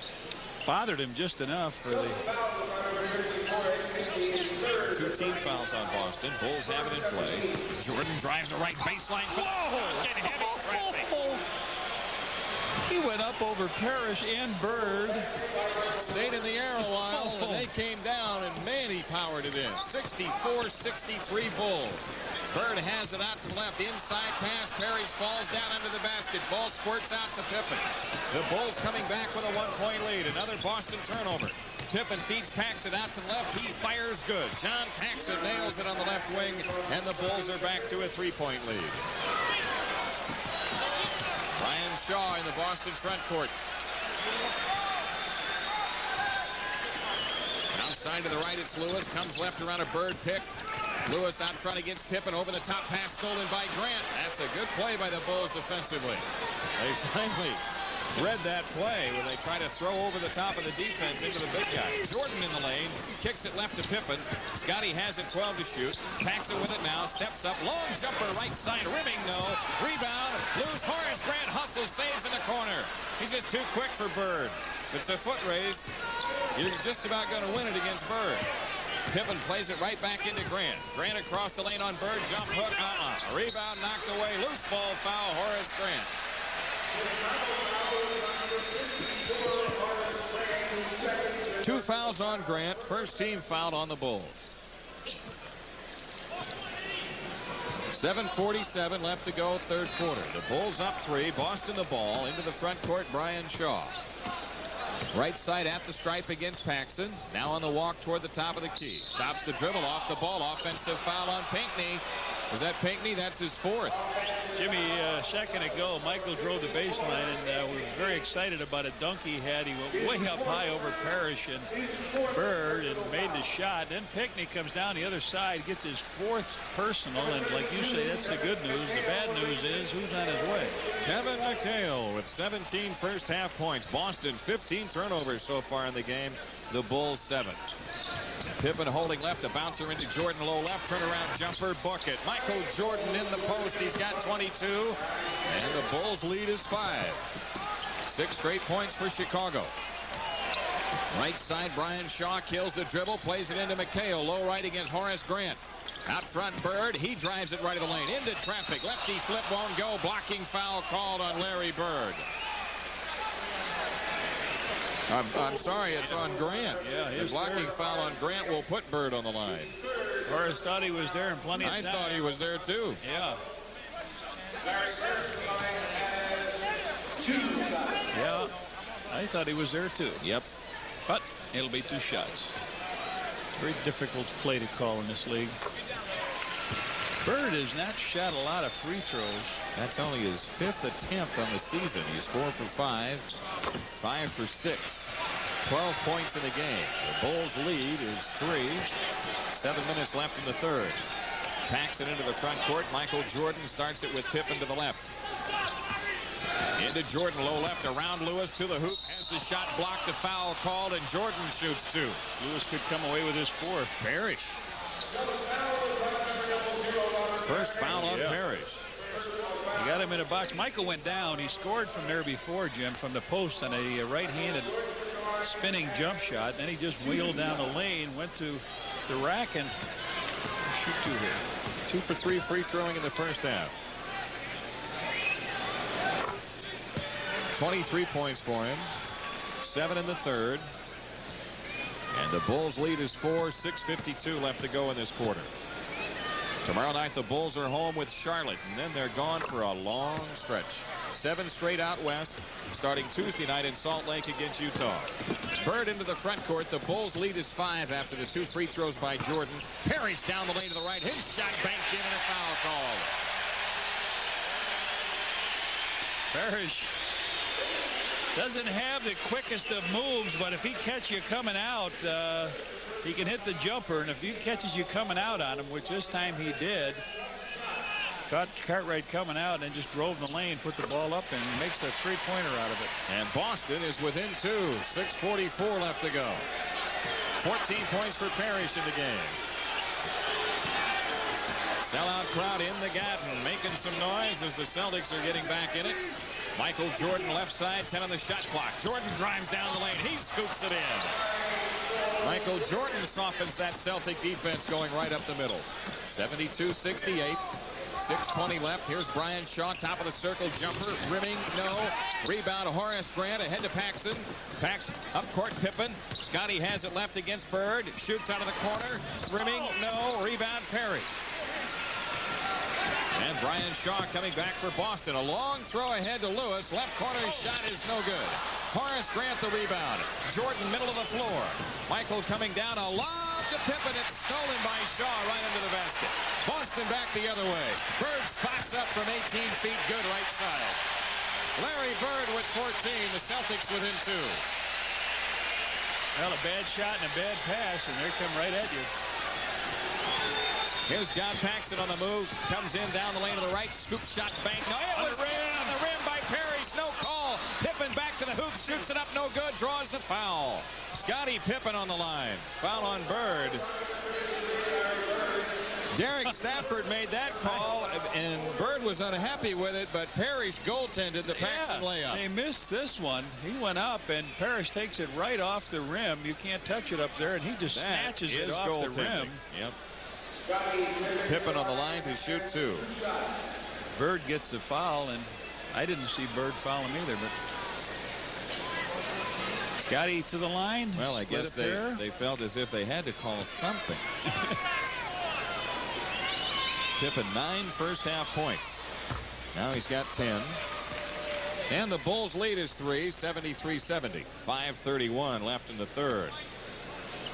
bothered him just enough for the... 2 team fouls on Boston. Bulls have it in play. Jordan drives the right baseline. Oh, get heavy traffic. He went up over Parrish and Bird. Stayed in the air a while, and they came down, and man, he powered it in. 64-63 Bulls. Bird has it out to the left. Inside pass. Parrish falls down under the basket. Ball squirts out to Pippen. The Bulls coming back with a 1-point lead. Another Boston turnover. Pippen feeds Paxson out to the left. He fires good. John Paxson nails it on the left wing, and the Bulls are back to a 3-point lead. Brian Shaw in the Boston front court. Outside to the right, it's Lewis. Comes left around a Bird pick. Lewis out front against Pippen. Over the top pass stolen by Grant. That's a good play by the Bulls defensively. They finally read that play when they try to throw over the top of the defense into the big guy. Jordan in the lane. Kicks it left to Pippen. Scotty has it 12 to shoot. Paxson with it now. Steps up. Long jumper right side. Rimming no. Rebound. Loose. Horace Grant hustles. Saves in the corner. He's just too quick for Bird. If it's a foot race, you're just about going to win it against Bird. Pippen plays it right back into Grant. Grant across the lane on Bird. Jump hook. Rebound knocked away. Loose ball foul. Horace Grant. 2 fouls on Grant. First team foul on the Bulls. 7:47 left to go, third quarter. The Bulls up 3. Boston the ball into the front court. Brian Shaw. Right side at the stripe against Paxson. Now on the walk toward the top of the key. Stops the dribble off the ball. Offensive foul on Pinckney. Is that Pinckney? That's his 4th. Jimmy, a second ago, Michael drove the baseline and was very excited about a dunk he had. He went way up high over Parrish and Bird and made the shot. Then Pinckney comes down the other side, gets his 4th personal, and like you say, that's the good news. The bad news is who's on his way. Kevin McHale with 17 first half points. Boston 15 turnovers so far in the game. The Bulls 7. Pippen holding left, a bouncer into Jordan, low left, turnaround jumper, bucket. Michael Jordan in the post. He's got 22, and the Bulls lead is 5. 6 straight points for Chicago. Right side, Brian Shaw kills the dribble, plays it into McHale, low right against Horace Grant. Out front, Bird. He drives it right of the lane into traffic. Lefty flip won't go. Blocking foul called on Larry Bird. I'm sorry, it's on Grant. Yeah, the blocking foul on Grant will put Bird on the line. Horace thought he was there in plenty of time. I thought he was there too. Yeah. Yeah, I thought he was there too. Yep. But it'll be 2 shots. Very difficult play to call in this league. Bird has not shot a lot of free throws. That's only his 5th attempt on the season. He's 4 for 5, 5 for 6. 12 points in the game. The Bulls lead is 3. 7 minutes left in the 3rd. Packs it into the front court. Michael Jordan starts it with Pippen to the left. Into Jordan, low left, around Lewis to the hoop. Has the shot blocked, the foul called, and Jordan shoots 2. Lewis could come away with his 4th. Parrish. First foul on Parrish. He got him in a box. Michael went down. He scored from there before, Jim, from the post on a right-handed spinning jump shot. Then he just wheeled down the lane, went to the rack, and shoot 2 here. 2 for 3 free throwing in the first half. 23 points for him. 7 in the 3rd. And the Bulls lead is 4. 6:52 left to go in this quarter. Tomorrow night the Bulls are home with Charlotte, and then they're gone for a long stretch. 7 straight out west, starting Tuesday night in Salt Lake against Utah. Bird into the front court. The Bulls lead is 5 after the 2 free throws by Jordan. Parrish down the lane to the right. His shot banked in and a foul called. Parrish doesn't have the quickest of moves, but if he catches you coming out, he can hit the jumper, and if he catches you coming out on him, which this time he did, caught Cartwright coming out and just drove the lane, put the ball up, and makes a 3-pointer out of it. And Boston is within 2. 6:44 left to go. 14 points for Parrish in the game. Sellout crowd in the Garden, making some noise as the Celtics are getting back in it. Michael Jordan left side, 10 on the shot clock. Jordan drives down the lane. He scoops it in. Michael Jordan softens that Celtic defense going right up the middle. 72-68. 6:20 left. Here's Brian Shaw, top of the circle jumper. Rimming, no. Rebound, Horace Grant ahead to Paxson. Paxson up court, Pippen. Scotty has it left against Bird. Shoots out of the corner. Rimming, no. Rebound, Parrish. And Brian Shaw coming back for Boston. A long throw ahead to Lewis. Left corner shot is no good. Horace Grant the rebound. Jordan middle of the floor. Michael coming down. A lob to Pippen. It's stolen by Shaw right into the basket. Boston back the other way. Bird spots up from 18 feet. Good right side. Larry Bird with 14. The Celtics within 2. Well, a bad shot and a bad pass, and they come right at you. Here's John Paxson on the move. Comes in down the lane to the right. Scoop shot bank. No, it was on the rim by Parrish. No call. Pippen back to the hoop. Shoots it up. No good. Draws the foul. Scottie Pippen on the line. Foul on Bird. Derek Stafford made that call, and Bird was unhappy with it, but Parrish goaltended the Paxson layup. They missed this one. He went up, and Parrish takes it right off the rim. You can't touch it up there, and he just snatches it off the rim. Yep. Pippen on the line to shoot 2. Bird gets the foul, and I didn't see Bird foul him either, but Scotty to the line. Well, I guess they felt as if they had to call something. Pippen 9 first half points. Now he's got 10. And the Bulls lead is 3, 73-70. 5:31 left in the 3rd.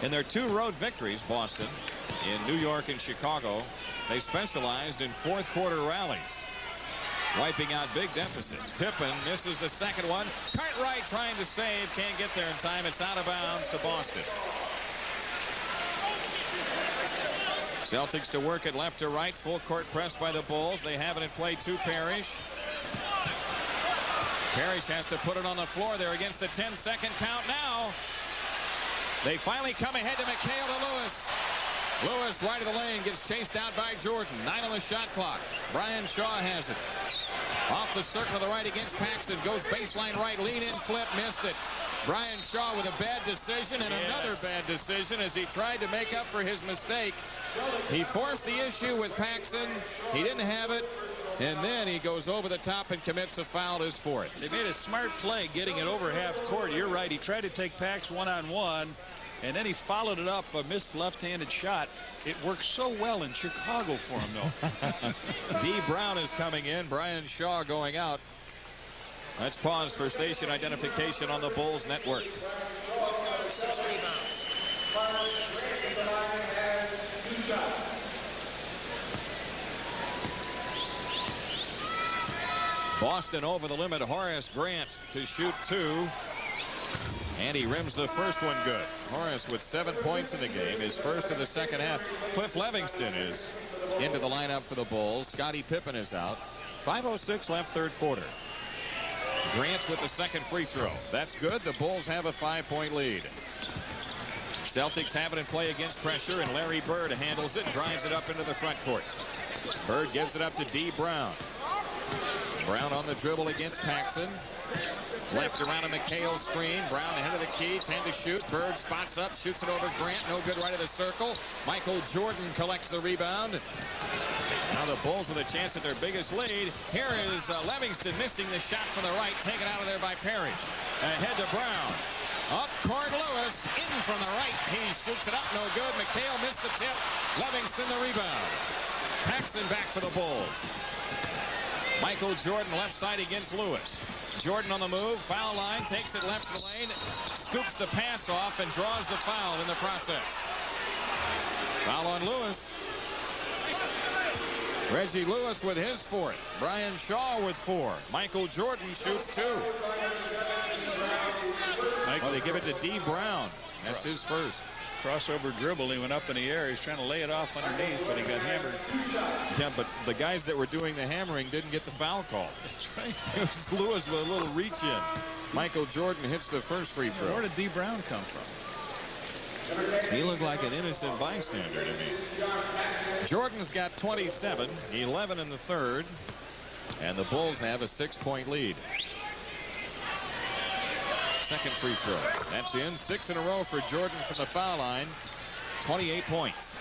In their 2 road victories, Boston in New York and Chicago. They specialized in fourth quarter rallies, wiping out big deficits. Pippen misses the second one. Cartwright trying to save, can't get there in time. It's out of bounds to Boston. Celtics to work it left to right. Full court press by the Bulls. They have it in play to Parrish. Parrish has to put it on the floor there against the 10-second count now. They finally come ahead to McHale to Lewis. Lewis right of the lane, gets chased out by Jordan. 9 on the shot clock. Brian Shaw has it. Off the circle to the right against Paxson. Goes baseline right, lean in, flip, missed it. Brian Shaw with a bad decision and another bad decision as he tried to make up for his mistake. He forced the issue with Paxson. He didn't have it. And then he goes over the top and commits a foul, his fourth. They made a smart play getting it over half court. You're right. He tried to take Pax one-on-one, and then he followed it up, a missed left-handed shot. It worked so well in Chicago for him, though. D. Brown is coming in. Brian Shaw going out. Let's pause for station identification on the Bulls network. 6 rebounds. Boston over the limit. Horace Grant to shoot 2. And he rims the first one good. Horace with 7 points in the game, his first of the second half. Cliff Levingston is into the lineup for the Bulls. Scottie Pippen is out. 5:06 left, third quarter. Grant with the second free throw. That's good. The Bulls have a 5-point lead. Celtics have it in play against pressure, and Larry Bird handles it, drives it up into the front court. Bird gives it up to D. Brown. Brown on the dribble against Paxson. Left around a McHale screen. Brown ahead of the key. 10 to shoot. Bird spots up. Shoots it over Grant. No good right of the circle. Michael Jordan collects the rebound. Now the Bulls with a chance at their biggest lead. Here is Levingston missing the shot from the right. Taken out of there by Parrish. Ahead to Brown. Up court Lewis. In from the right. He shoots it up. No good. McHale missed the tip. Levingston the rebound. Paxson back for the Bulls. Michael Jordan left side against Lewis. Jordan on the move, foul line, takes it left to the lane, scoops the pass off and draws the foul in the process. Foul on Lewis. Reggie Lewis with his fourth. Brian Shaw with 4. Michael Jordan shoots 2. Oh, they give it to D. Brown. That's his first. Crossover dribble. He went up in the air. He's trying to lay it off underneath, but he got hammered. Yeah, but the guys that were doing the hammering didn't get the foul call. That's right. It was Lewis with a little reach in. Michael Jordan hits the first free throw. Where did D. Brown come from? He looked like an innocent bystander to me. Jordan's got 27, 11 in the third, and the Bulls have a 6-point lead. Second free throw. That's in. 6 in a row for Jordan from the foul line. 28 points.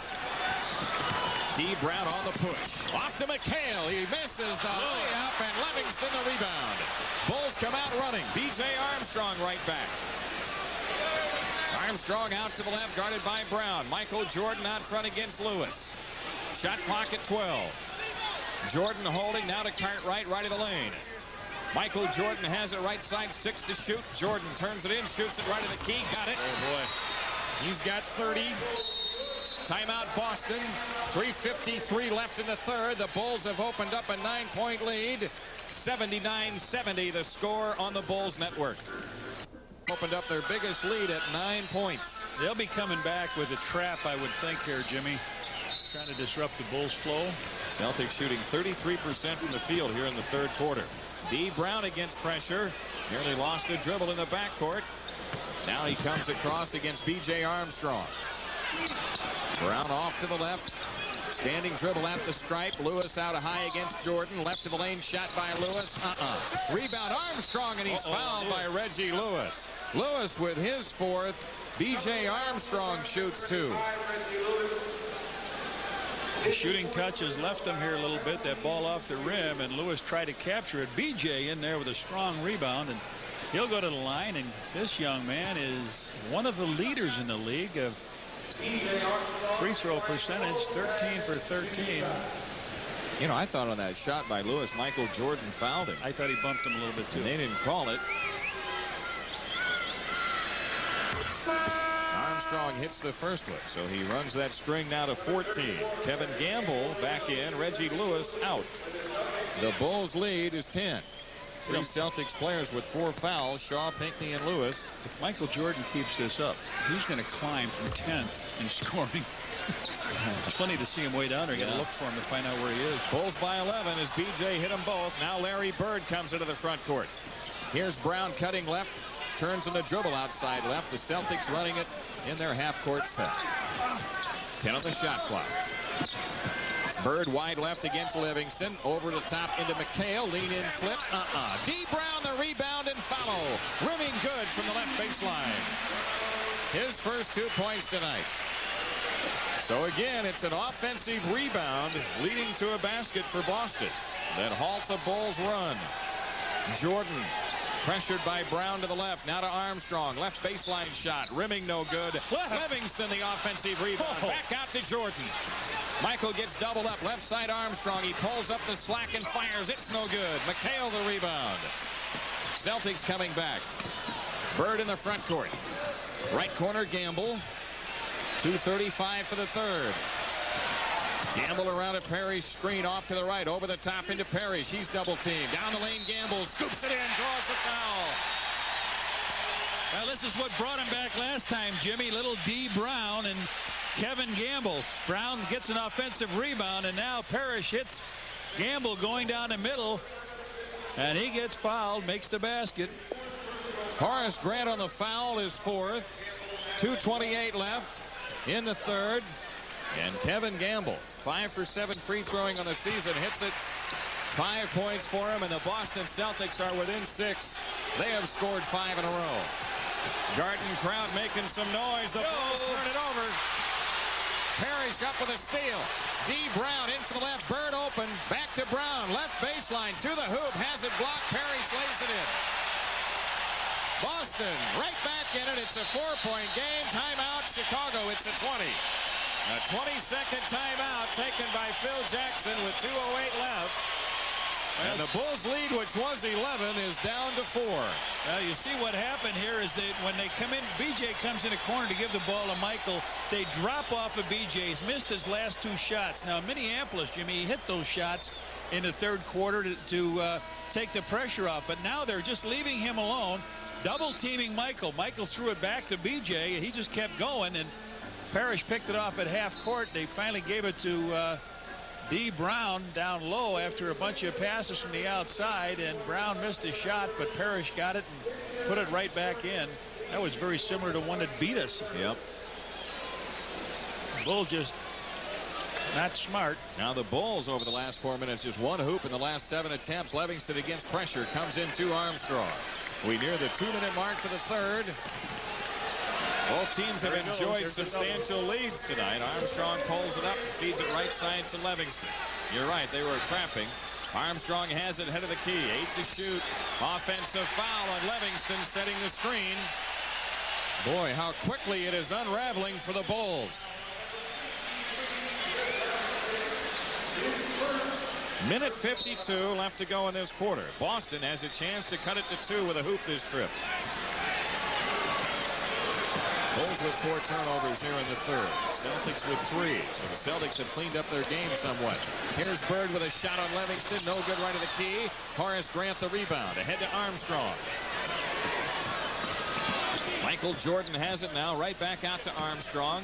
D. Brown on the push. Off to McHale. He misses the layup, and Levingston the rebound. Bulls come out running. B.J. Armstrong right back. Armstrong out to the left, guarded by Brown. Michael Jordan out front against Lewis. Shot clock at 12. Jordan holding now to Cartwright, right of the lane. Michael Jordan has it right side, 6 to shoot. Jordan turns it in, shoots it right of the key. Got it. Oh, boy. He's got 30. Timeout Boston. 3:53 left in the third. The Bulls have opened up a 9-point lead. 79-70 the score on the Bulls network. Opened up their biggest lead at 9 points. They'll be coming back with a trap, I would think, here, Jimmy. Trying to disrupt the Bulls' flow. Celtics shooting 33% from the field here in the third quarter. D. Brown against pressure. Nearly lost the dribble in the backcourt. Now he comes across against B.J. Armstrong. Brown off to the left. Standing dribble at the stripe. Lewis out high against Jordan. Left of the lane shot by Lewis. Rebound Armstrong, and he's fouled by Reggie Lewis. Lewis with his fourth. B.J. Armstrong shoots 2. The shooting touch has left him here a little bit. That ball off the rim, and Lewis tried to capture it. B.J. in there with a strong rebound, and he'll go to the line. And this young man is one of the leaders in the league of free throw percentage, 13 for 13. You know, I thought on that shot by Lewis, Michael Jordan fouled him. I thought he bumped him a little bit too. And they didn't call it. Armstrong hits the first one, so he runs that string now to 14. Kevin Gamble back in, Reggie Lewis out. The Bulls lead is 10. Three Celtics players with 4 fouls, Shaw, Pinckney, and Lewis. If Michael Jordan keeps this up, he's going to climb from 10th in scoring. It's funny to see him way down there. You got to look for him to find out where he is. Bulls by 11 as BJ hit them both. Now Larry Bird comes into the front court. Here's Brown cutting left, turns in the dribble outside left. The Celtics running it in their half-court set. 10 on the shot clock. Bird wide left against Livingston. Over the top into McHale. Lean in flip. D. Brown the rebound and follow. Rimming good from the left baseline. His first 2 points tonight. So again, it's an offensive rebound leading to a basket for Boston that halts a Bulls run. Jordan pressured by Brown to the left. Now to Armstrong. Left baseline shot. Rimming no good. Livingston the offensive rebound. Back out to Jordan. Michael gets doubled up. Left side Armstrong. He pulls up the slack and fires. It's no good. McHale the rebound. Celtics coming back. Bird in the front court. Right corner Gamble. 2:35 for the third. Gamble around at Parrish. Screen off to the right. Over the top into Parrish. He's double teamed. Down the lane Gamble. Scoops it in. Draws the foul. Well, this is what brought him back last time, Jimmy. Little D. Brown and Kevin Gamble. Brown gets an offensive rebound, and now Parrish hits Gamble going down the middle, and he gets fouled, makes the basket. Horace Grant on the foul is fourth. 2:28 left in the third. And Kevin Gamble, 5 for 7 free throwing on the season, hits it. 5 points for him, and the Boston Celtics are within 6. They have scored 5 in a row. Garden crowd making some noise. The Bulls turn it over. Parrish up with a steal. D. Brown in for the left. Bird open. Back to Brown. Left baseline to the hoop. Has it blocked. Parrish lays it in. Boston right back in it. It's a 4-point game. Timeout Chicago. It's a 20. A 20-second timeout taken by Phil Jackson with 2:08 left. And the Bulls lead, which was 11, is down to 4. Well, you see what happened here is that when they come in, BJ comes in the corner to give the ball to Michael. They drop off of BJ. He's missed his last 2 shots. Now, Minneapolis, Jimmy, he hit those shots in the third quarter to take the pressure off. But now they're just leaving him alone, double teaming Michael. Michael threw it back to BJ. He just kept going, and Parrish picked it off at half court. They finally gave it to D. Brown down low after a bunch of passes from the outside, and Brown missed his shot, but Parrish got it and put it right back in. That was very similar to one that beat us. Yep. Bull just not smart. Now the Bulls over the last 4 minutes, just 1 hoop in the last 7 attempts. Livingston against pressure comes in to Armstrong. We near the 2-minute mark for the third. Both teams have enjoyed substantial leads tonight. Armstrong pulls it up, feeds it right side to Livingston. You're right, they were trapping. Armstrong has it, head of the key. 8 to shoot. Offensive foul on Livingston setting the screen. Boy, how quickly it is unraveling for the Bulls. Minute 52 left to go in this quarter. Boston has a chance to cut it to 2 with a hoop this trip. Bulls with 4 turnovers here in the third. Celtics with 3. So the Celtics have cleaned up their game somewhat. Here's Bird with a shot on Livingston. No good right of the key. Horace Grant the rebound. Ahead to Armstrong. Michael Jordan has it now. Right back out to Armstrong.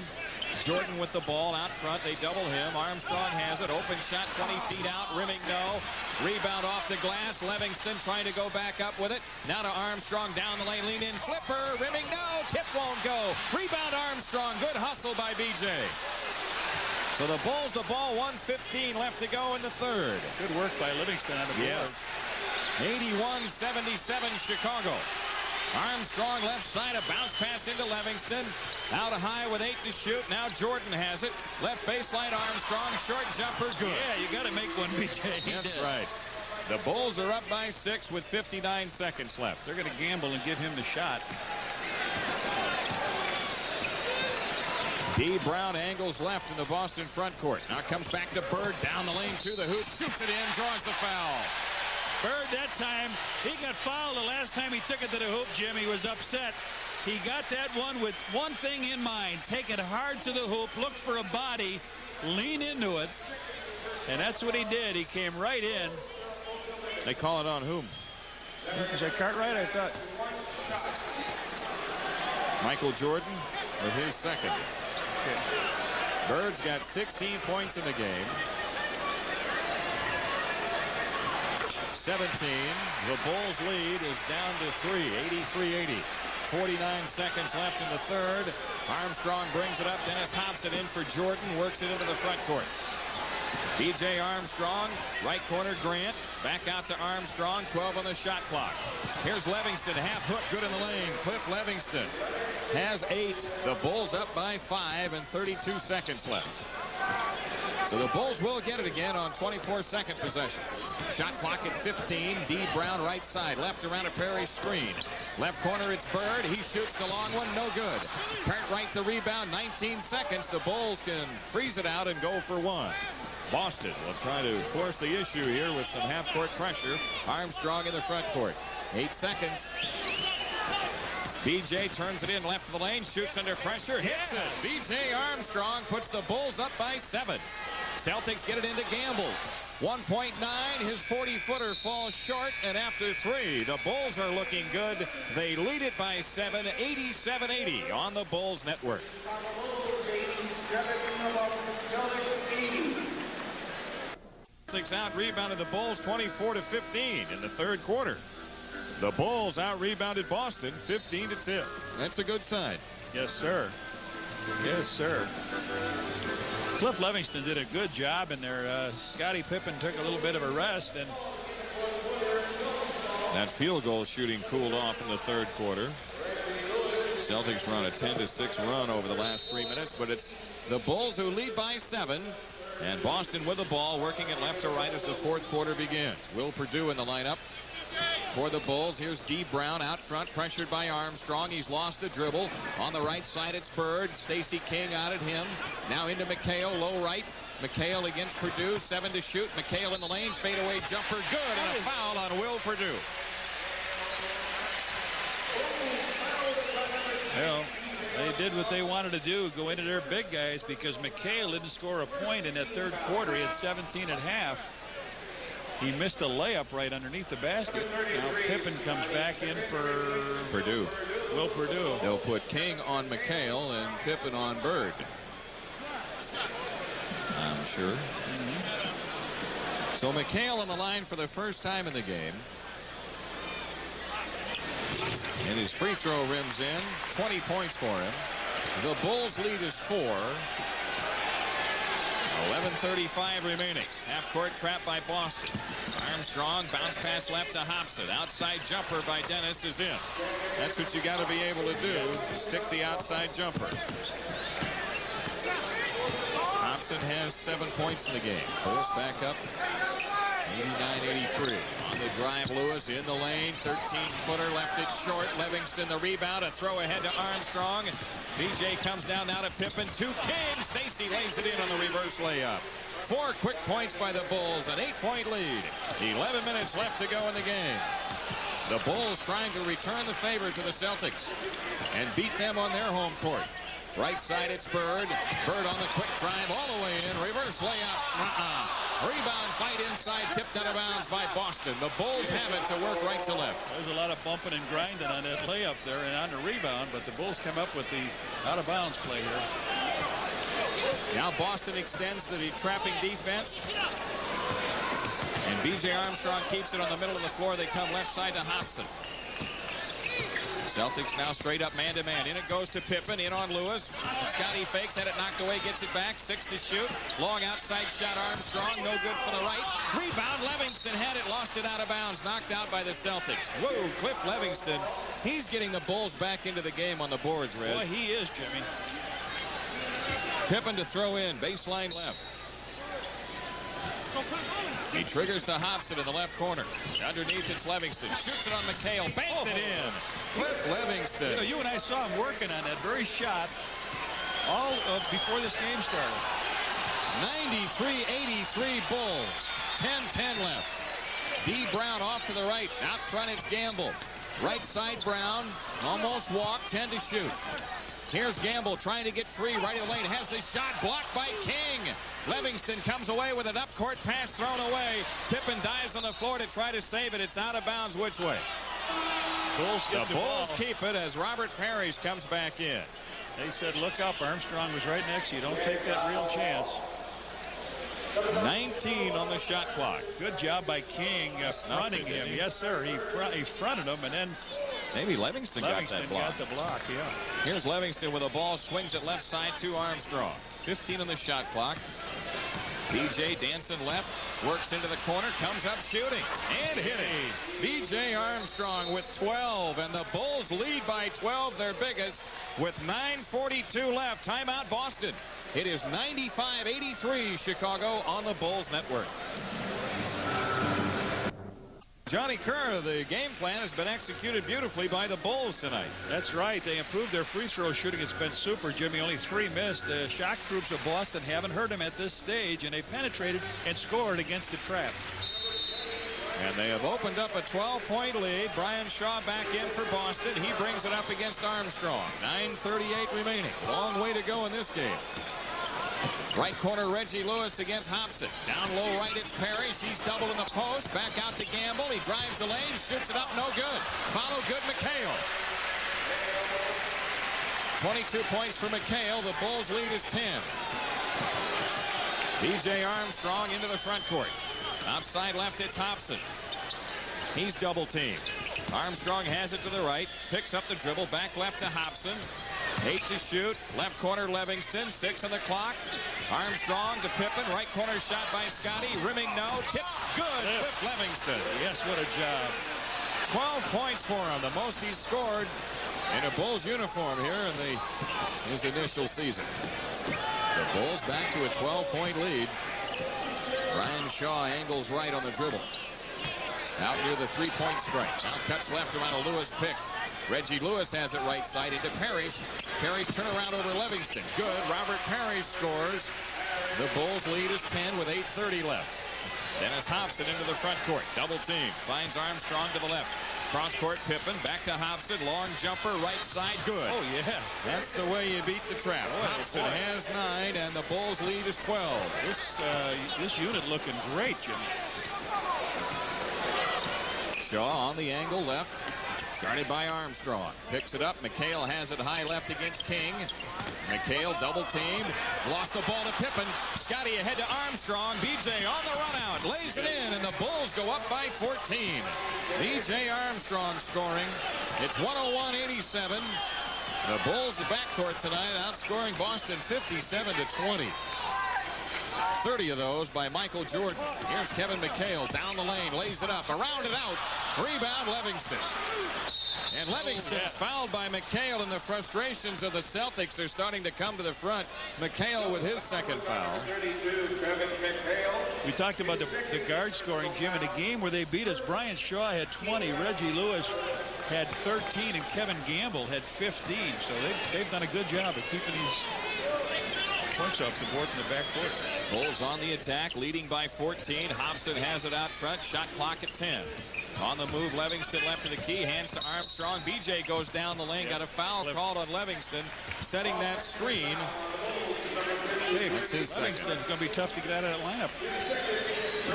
Jordan with the ball out front. They double him. Armstrong has it. Open shot 20 feet out. Rimming no. Rebound off the glass. Livingston trying to go back up with it. Now to Armstrong down the lane. Lean in. Flipper. Rimming no. Tip won't go. Rebound Armstrong. Good hustle by BJ. So the Bulls the ball. 1:15 left to go in the third. Good work by Livingston on the board. Yes. 81-77 Chicago. Armstrong left side, a bounce pass into Livingston. Out high with 8 to shoot. Now Jordan has it. Left baseline Armstrong. Short jumper good. Yeah, you got to make one, BJ. That's right. The Bulls are up by 6 with 59 seconds left. They're going to gamble and give him the shot. D. Brown angles left in the Boston front court. Now comes back to Bird down the lane to the hoop. Shoots it in. Draws the foul. Bird that time, he got fouled the last time he took it to the hoop, Jim. He was upset. He got that one with one thing in mind. Take it hard to the hoop, look for a body, lean into it. And that's what he did. He came right in. They call it on whom? Was that Cartwright? I thought. Michael Jordan with his second. Okay. Bird's got 16 points in the game. 17. The Bulls lead is down to 3, 83-80. 49 seconds left in the third. Armstrong brings it up. Dennis Hobson in for Jordan. Works it into the front court. B.J. Armstrong, right corner Grant. Back out to Armstrong. 12 on the shot clock. Here's Livingston. Half hook good in the lane. Cliff Livingston has 8. The Bulls up by 5 and 32 seconds left. So the Bulls will get it again on 24-second possession. Shot clock at 15. D. Brown right side. Left around a Perry screen. Left corner it's Bird. He shoots the long one. No good. Cartwright the rebound. 19 seconds. The Bulls can freeze it out and go for one. Boston will try to force the issue here with some half-court pressure. Armstrong in the front court. 8 seconds. B.J. turns it in left of the lane. Shoots under pressure. Hits it. B.J. Armstrong puts the Bulls up by 7. Celtics get it into Gamble. 1.9. His 40-footer falls short. And after 3, the Bulls are looking good. They lead it by 7. 87-80 on the Bulls network. Celtics out-rebounded the Bulls 24-15 in the third quarter. The Bulls out-rebounded Boston 15-10. That's a good sign. Yes, sir. Yes, sir. Cliff Livingston did a good job in there. Scottie Pippen took a little bit of a rest, and that field goal shooting cooled off in the third quarter. Celtics run a 10-6 run over the last 3 minutes, but it's the Bulls who lead by 7. And Boston with the ball, working it left to right as the fourth quarter begins. Will Perdue in the lineup for the Bulls. Here's D. Brown out front, pressured by Armstrong. He's lost the dribble. On the right side, it's Bird. Stacey King out at him. Now into McHale, low right. McHale against Perdue, 7 to shoot. McHale in the lane, fadeaway jumper, good, and a foul on Will Perdue. well, they did what they wanted to do, go into their big guys, because McHale didn't score a point in that third quarter. He had 17 at half. He missed a layup right underneath the basket. Now Pippen comes back in for Perdue. Will Perdue. They'll put King on McHale and Pippen on Bird, I'm sure. So McHale on the line for the first time in the game. And his free throw rims in. 20 points for him. The Bulls lead is 4. 11:35 remaining. Half-court trap by Boston. Armstrong, bounce pass left to Hobson. Outside jumper by Dennis is in. That's what you got to be able to do, stick the outside jumper. Hobson has 7 points in the game. Bulls back up 89-83. On the drive, Lewis in the lane. 13-footer left it short. Livingston the rebound. A throw ahead to Armstrong. B.J. comes down now to Pippen. To King. Stacey lays it in on the reverse layup. 4 quick points by the Bulls. An 8-point lead. 11 minutes left to go in the game. The Bulls trying to return the favor to the Celtics and beat them on their home court. Right side, it's Bird. Bird on the quick drive all the way in. Reverse layup. Rebound fight inside, tipped out of bounds by Boston. The Bulls have it to work right to left. There's a lot of bumping and grinding on that layup there and on the rebound, but the Bulls come up with the out-of-bounds play here. Now Boston extends the trapping defense. And B.J. Armstrong keeps it on the middle of the floor. They come left side to Hobson. Celtics now straight up man-to-man. In it goes to Pippen. In on Lewis. Scotty fakes. Had it knocked away. Gets it back. 6 to shoot. Long outside shot. Armstrong. No good for the right. Rebound. Livingston had it. Lost it out of bounds. Knocked out by the Celtics. Whoa. Cliff Livingston. He's getting the Bulls back into the game on the boards, Red. Boy, he is, Jimmy. Pippen to throw in. Baseline left. He triggers to Hobson in the left corner. Underneath, it's Livingston. Shoots it on McHale. Banked it in. Cliff Livingston. You know, you and I saw him working on that very shot all before this game started. 93-83 Bulls. 10-10 left. D. Brown off to the right. Out front, it's Gamble. Right side Brown. Almost walked. 10 to shoot. Here's Gamble trying to get free. Right of the lane. Has the shot blocked by King. Livingston comes away with an up-court pass thrown away. Pippen dives on the floor to try to save it. It's out of bounds. Which way? The Bulls keep it as Robert Parrish comes back in. They said, look up. Armstrong was right next to you. Don't take that real chance. 19 on the shot clock. Good job by King fronting him. Yes, sir. He fronted him, and then maybe Livingston got that block. Got the block, yeah. Here's Livingston with a ball. Swings it left side to Armstrong. 15 on the shot clock. B.J. dancing left. Works into the corner. Comes up shooting. And hitting. B.J. Armstrong with 12. And the Bulls lead by 12. Their biggest with 9:42 left. Timeout Boston. It is 95-83 Chicago on the Bulls network. Johnny Kerr, the game plan has been executed beautifully by the Bulls tonight. That's right. They improved their free throw shooting. It's been super, Jimmy. Only 3 missed. The shock troops of Boston haven't hurt them at this stage, and they penetrated and scored against the trap. And they have opened up a 12-point lead. Brian Shaw back in for Boston. He brings it up against Armstrong. 9:38 remaining. Long way to go in this game. Right corner, Reggie Lewis against Hobson. Down low right, it's Parrish. He's doubled in the post. Back out to Gamble. He drives the lane, shoots it up, no good. Follow good, McHale. 22 points for McHale. The Bulls lead is 10. B.J. Armstrong into the front court. Outside left, it's Hobson. He's double teamed. Armstrong has it to the right. Picks up the dribble. Back left to Hobson. 8 to shoot. Left corner Livingston. 6 on the clock. Armstrong to Pippen. Right corner shot by Scotty. Rimming no. Tip good. Cliff Livingston. Yes, what a job. 12 points for him. The most he's scored in a Bulls uniform here in his initial season. The Bulls back to a 12-point lead. Brian Shaw angles right on the dribble. Out near the three-point strike. Now cuts left around a Lewis pick. Reggie Lewis has it right side into Parrish. Parrish turnaround over Livingston. Good. Robert Parrish scores. The Bulls lead is 10 with 8:30 left. Dennis Hobson into the front court. Double team. Finds Armstrong to the left. Cross court Pippen. Back to Hobson. Long jumper. Right side. Good. Oh, yeah. That's the way you beat the trap. Hobson has 9, and the Bulls lead is 12. This unit looking great, Jimmy. Shaw on the angle left. Guarded by Armstrong. Picks it up. McHale has it high left against King. McHale double teamed. Lost the ball to Pippen. Scotty ahead to Armstrong. B.J. on the run out. Lays it in, and the Bulls go up by 14. B.J. Armstrong scoring. It's 101-87. The Bulls, the backcourt tonight, outscoring Boston 57-20. 30 of those by Michael Jordan. Here's Kevin McHale down the lane. Lays it up. Around it out. Rebound Livingston. And Livingston's fouled by McHale, and the frustrations of the Celtics are starting to come to the front. McHale with his second foul. We talked about the guard scoring, Jim. In a game where they beat us, Brian Shaw had 20, Reggie Lewis had 13, and Kevin Gamble had 15. So they've done a good job of keeping these points off the board from the backcourt. Bulls on the attack, leading by 14. Hobson has it out front. Shot clock at 10. On the move, Livingston left to the key. Hands to Armstrong. B.J. goes down the lane. Got a foul called on Livingston. Setting that screen. Hey, Livingston's going to be tough to get out of that lineup.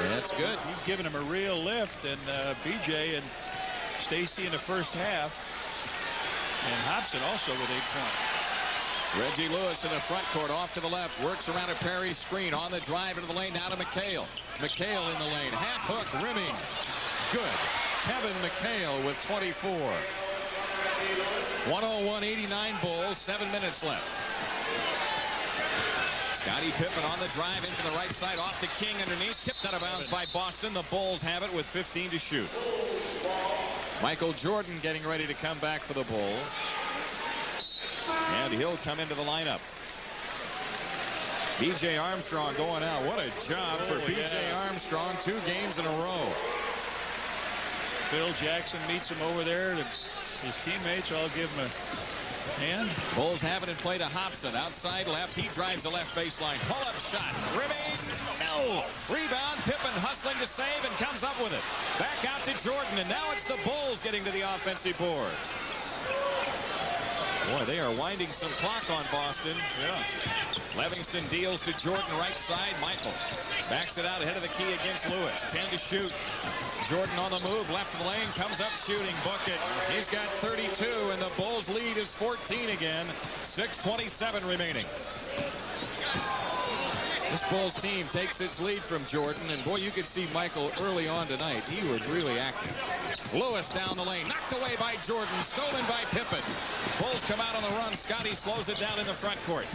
That's good. He's giving him a real lift. And B.J. and Stacy in the first half. And Hobson also with 8 points. Reggie Lewis in the front court, off to the left, works around a Perry's screen, on the drive into the lane, now to McHale. McHale in the lane, half hook, rimming. Good. Kevin McHale with 24. 101-89 Bulls, 7 minutes left. Scottie Pippen on the drive into the right side, off to King underneath, tipped out of bounds by Boston. The Bulls have it with 15 to shoot. Michael Jordan getting ready to come back for the Bulls. And he'll come into the lineup. B.J. Armstrong going out. What a job for B.J. Armstrong. 2 games in a row. Phil Jackson meets him over there. His teammates all give him And Bulls have it in play to Hobson. Outside left. He drives the left baseline. Pull-up shot. Rimming. No. Rebound. Pippen hustling to save and comes up with it. Back out to Jordan. And now it's the Bulls getting to the offensive boards. Boy, they are winding some clock on Boston. yeah, Livingston deals to Jordan right side. Michael backs it out ahead of the key against Lewis. 10 to shoot. Jordan on the move. Left of the lane. Comes up shooting. Book it. He's got 32 and the Bulls lead is 14 again. 6:27 remaining. This Bulls team takes its lead from Jordan, and boy, you could see Michael early on tonight. He was really active. Lewis down the lane, knocked away by Jordan, stolen by Pippen. Bulls come out on the run. Scotty slows it down in the front court.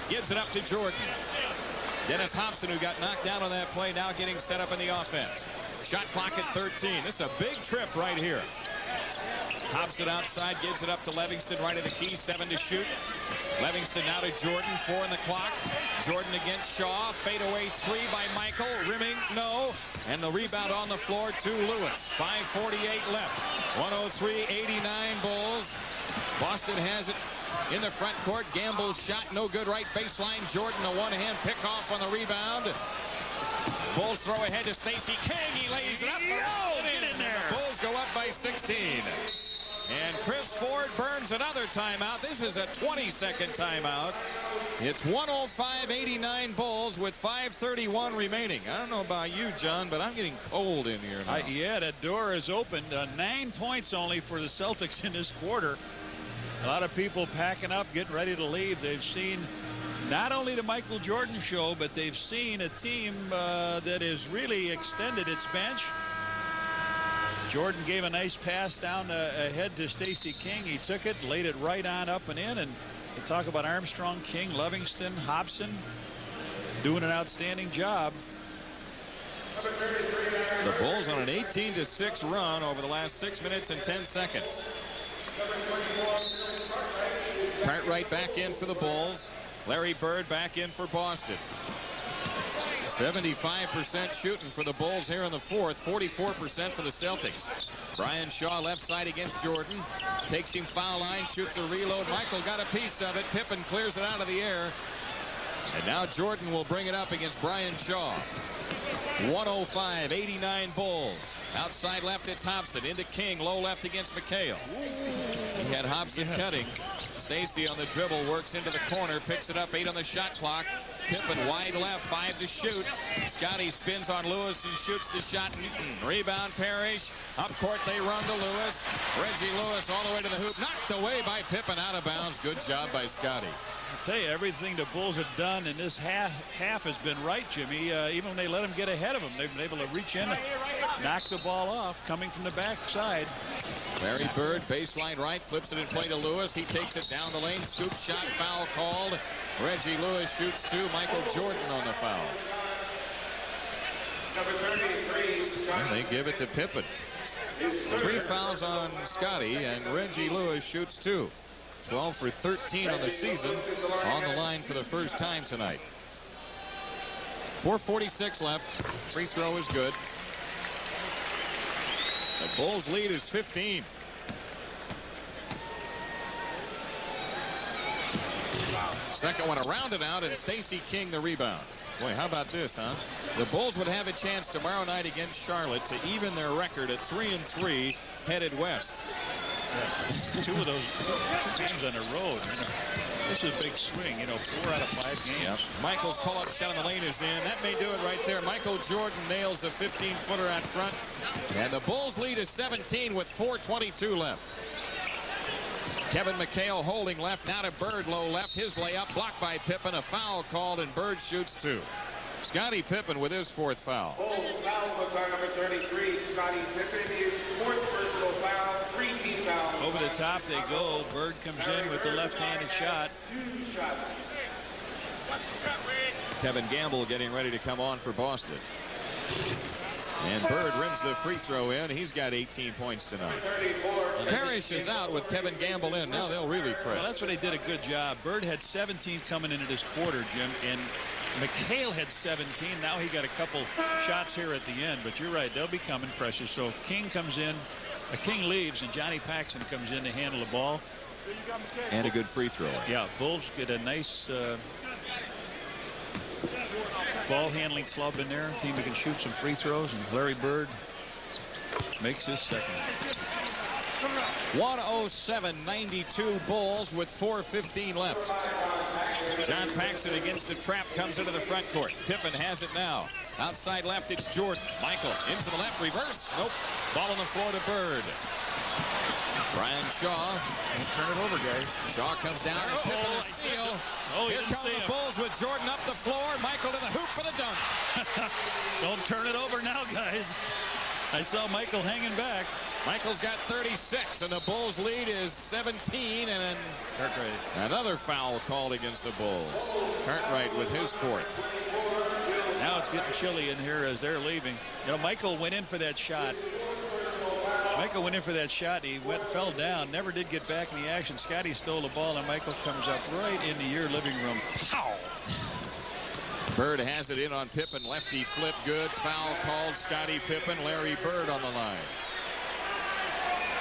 Gives it up to Jordan. Dennis Hobson, who got knocked down on that play, now getting set up in the offense. Shot clock at 13. This is a big trip right here. Hobson outside, gives it up to Livingston right of the key. 7 to shoot. Livingston now to Jordan. 4 on the clock. Jordan against Shaw. Fadeaway 3 by Michael. Rimming, no. And the rebound on the floor to Lewis. 5:48 left. 103-89 Bulls. Boston has it in the front court. Gamble's shot no good. Right baseline. Jordan a one-hand pick off on the rebound. Bulls throw ahead to Stacey King. He lays it up. Get in there. The Bulls go up by 16. And Chris Ford burns another timeout. This is a 20-second timeout. It's 105-89 Bulls with 5:31 remaining. I don't know about you, John, but I'm getting cold in here now. Yeah, that door is opened. 9 points only for the Celtics in this quarter. A lot of people packing up, getting ready to leave. They've seen not only the Michael Jordan show, but they've seen a team that has really extended its bench. Jordan gave a nice pass down ahead to Stacey King. He took it, laid it right on up and in. And they talk about Armstrong, King, Livingston, Hobson doing an outstanding job. The Bulls on an 18-6 run over the last 6 minutes and 10 seconds. Cartwright back in for the Bulls. Larry Bird back in for Boston. 75% shooting for the Bulls here in the fourth. 44% for the Celtics. Brian Shaw left side against Jordan. Takes him foul line. Shoots a reload. Michael got a piece of it. Pippen clears it out of the air. And now Jordan will bring it up against Brian Shaw. 105-89 Bulls. Outside left it's Hobson. Into King. Low left against McHale. He had Hobson cutting. Stacey on the dribble, works into the corner, picks it up, 8 on the shot clock. Pippen wide left, 5 to shoot. Scotty spins on Lewis and shoots the shot. Rebound Parrish. Up court they run to Lewis. Reggie Lewis all the way to the hoop, knocked away by Pippen, out of bounds. Good job by Scotty. I'll tell you, everything the Bulls have done in this half has been right, Jimmy. Even when they let him get ahead of them, they've been able to reach in, knock the ball off, coming from the backside. Larry Bird, baseline right, flips it in play to Lewis. He takes it down the lane, scoop shot, foul called. Reggie Lewis shoots 2. Michael Jordan on the foul. Number 33, Scotty. And they give it to Pippen. 3 fouls on Scotty, and Reggie Lewis shoots 2. 12 for 13 on the season, on the line for the first time tonight. 4:46 left. Free throw is good. The Bulls lead is 15. Second one around and out, and Stacey King the rebound. Boy, how about this, huh? The Bulls would have a chance tomorrow night against Charlotte to even their record at 3-3, headed west. Yeah. Two games on the road. This is a big swing, 4 out of 5 games. Yep. Michael's pull-up shot on the lane is in. That may do it right there. Michael Jordan nails a 15-footer out front. And the Bulls lead is 17 with 4:22 left. Kevin McHale holding left, now to Bird, low left. His layup blocked by Pippen. A foul called, and Bird shoots 2. Scottie Pippen with his 4th foul. Bulls foul was on number 33, Scottie Pippen. His 4th personal foul, 3 team fouls. Over the top they go. Bird comes in with the left-handed shot. 2 shots. Kevin Gamble getting ready to come on for Boston. And Bird rims the free throw in. He's got 18 points tonight. Parrish is out with Kevin Gamble in. Now they'll really press. Well, that's what they did a good job. Bird had 17 coming into this quarter, Jim, and McHale had 17. Now he got a couple shots here at the end, but you're right, they'll be coming pressure. So King comes in, King leaves, and Johnny Paxson comes in to handle the ball. And a good free throw. Yeah, Bulls get a nice ball handling club in there. Team that can shoot some free throws, and Larry Bird makes his second. 107-92 Bulls with 4:15 left. John Paxson against the trap comes into the front court. Pippen has it now. Outside left, it's Jordan. Michael in for the left, reverse. Nope. Ball on the floor to Bird. Brian Shaw. Don't turn it over, guys. Shaw comes down and Pippen a steal. Here come the Bulls with Jordan up the floor. Michael to the hoop for the dunk. Don't turn it over now, guys. I saw Michael hanging back. Michael's got 36, and the Bulls' lead is 17, and then Cartwright. Another foul called against the Bulls. Cartwright with his fourth. Now it's getting chilly in here as they're leaving. You know, Michael went in for that shot. He fell down, never did get back in the action. Scotty stole the ball, and Michael comes up right into your living room. Pow! Bird has it in on Pippen. Lefty flip, good. Foul called. Scottie Pippen. Larry Bird on the line.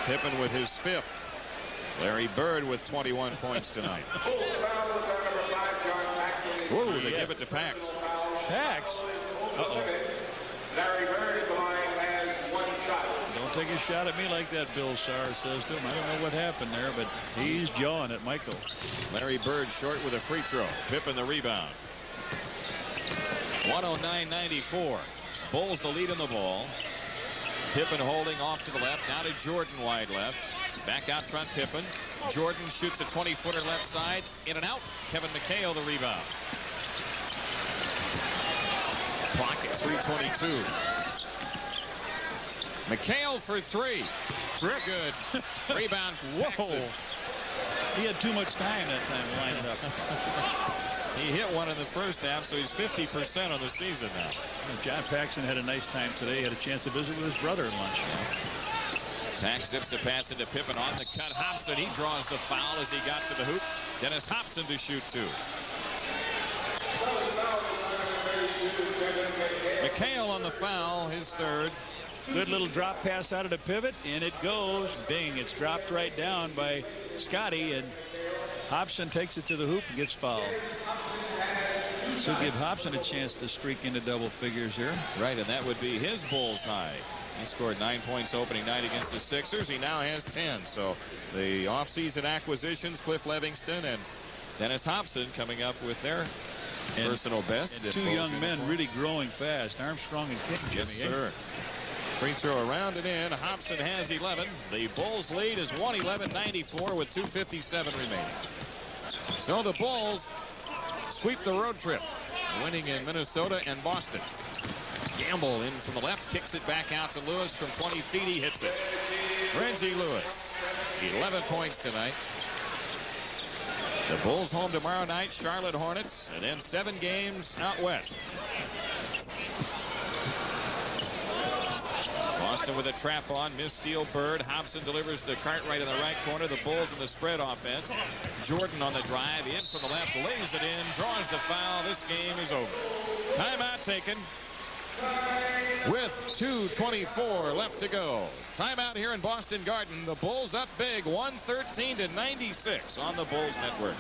Pippen with his fifth. Larry Bird with 21 points tonight. Whoa, they give it to Pax. Pax? Uh-oh. Larry Bird at the line has one shot. Don't take a shot at me like that, Bill Sarr says to him. I don't know what happened there, but he's jawing at Michael. Larry Bird short with a free throw. Pippen the rebound. 109-94. Bulls the lead in the ball. Pippen holding off to the left. Now to Jordan wide left. Back out front Pippen. Jordan shoots a 20-footer left side. In and out. Kevin McHale the rebound. Clock at 3:22. McHale for three. Very good. Rebound. Whoa. He had too much time that time to line it up. He hit one in the first half, so he's 50% on the season now. John Paxson had a nice time today. He had a chance to visit with his brother at lunch. Pax zips the pass into Pippen on the cut. Hobson, he draws the foul as he got to the hoop. Dennis Hobson to shoot two. McHale on the foul, his third. Good little drop pass out of the pivot, and it goes. Bing, it's dropped right down by Scotty, and Hobson takes it to the hoop and gets fouled. So give Hobson a chance to streak into double figures here. Right, and that would be his Bulls high. He scored 9 points opening night against the Sixers. He now has 10. So the offseason acquisitions, Cliff Livingston and Dennis Hobson coming up with their personal best. And two young men really growing fast. Armstrong and King, Jimmy. Yes, sir. Free throw around and in. Hobson has 11. The Bulls lead is 111-94 with 2:57 remaining. So the Bulls sweep the road trip, winning in Minnesota and Boston. Gamble in from the left, kicks it back out to Lewis from 20 feet. He hits it. Reggie Lewis, 11 points tonight. The Bulls home tomorrow night, Charlotte Hornets, and then 7 games out west. Boston with a trap on, missed steal. Bird. Hobson delivers to Cartwright in the right corner. The Bulls in the spread offense. Jordan on the drive, in from the left, lays it in, draws the foul. This game is over. Timeout taken with 2:24 left to go. Timeout here in Boston Garden. The Bulls up big, 113-96 on the Bulls Network.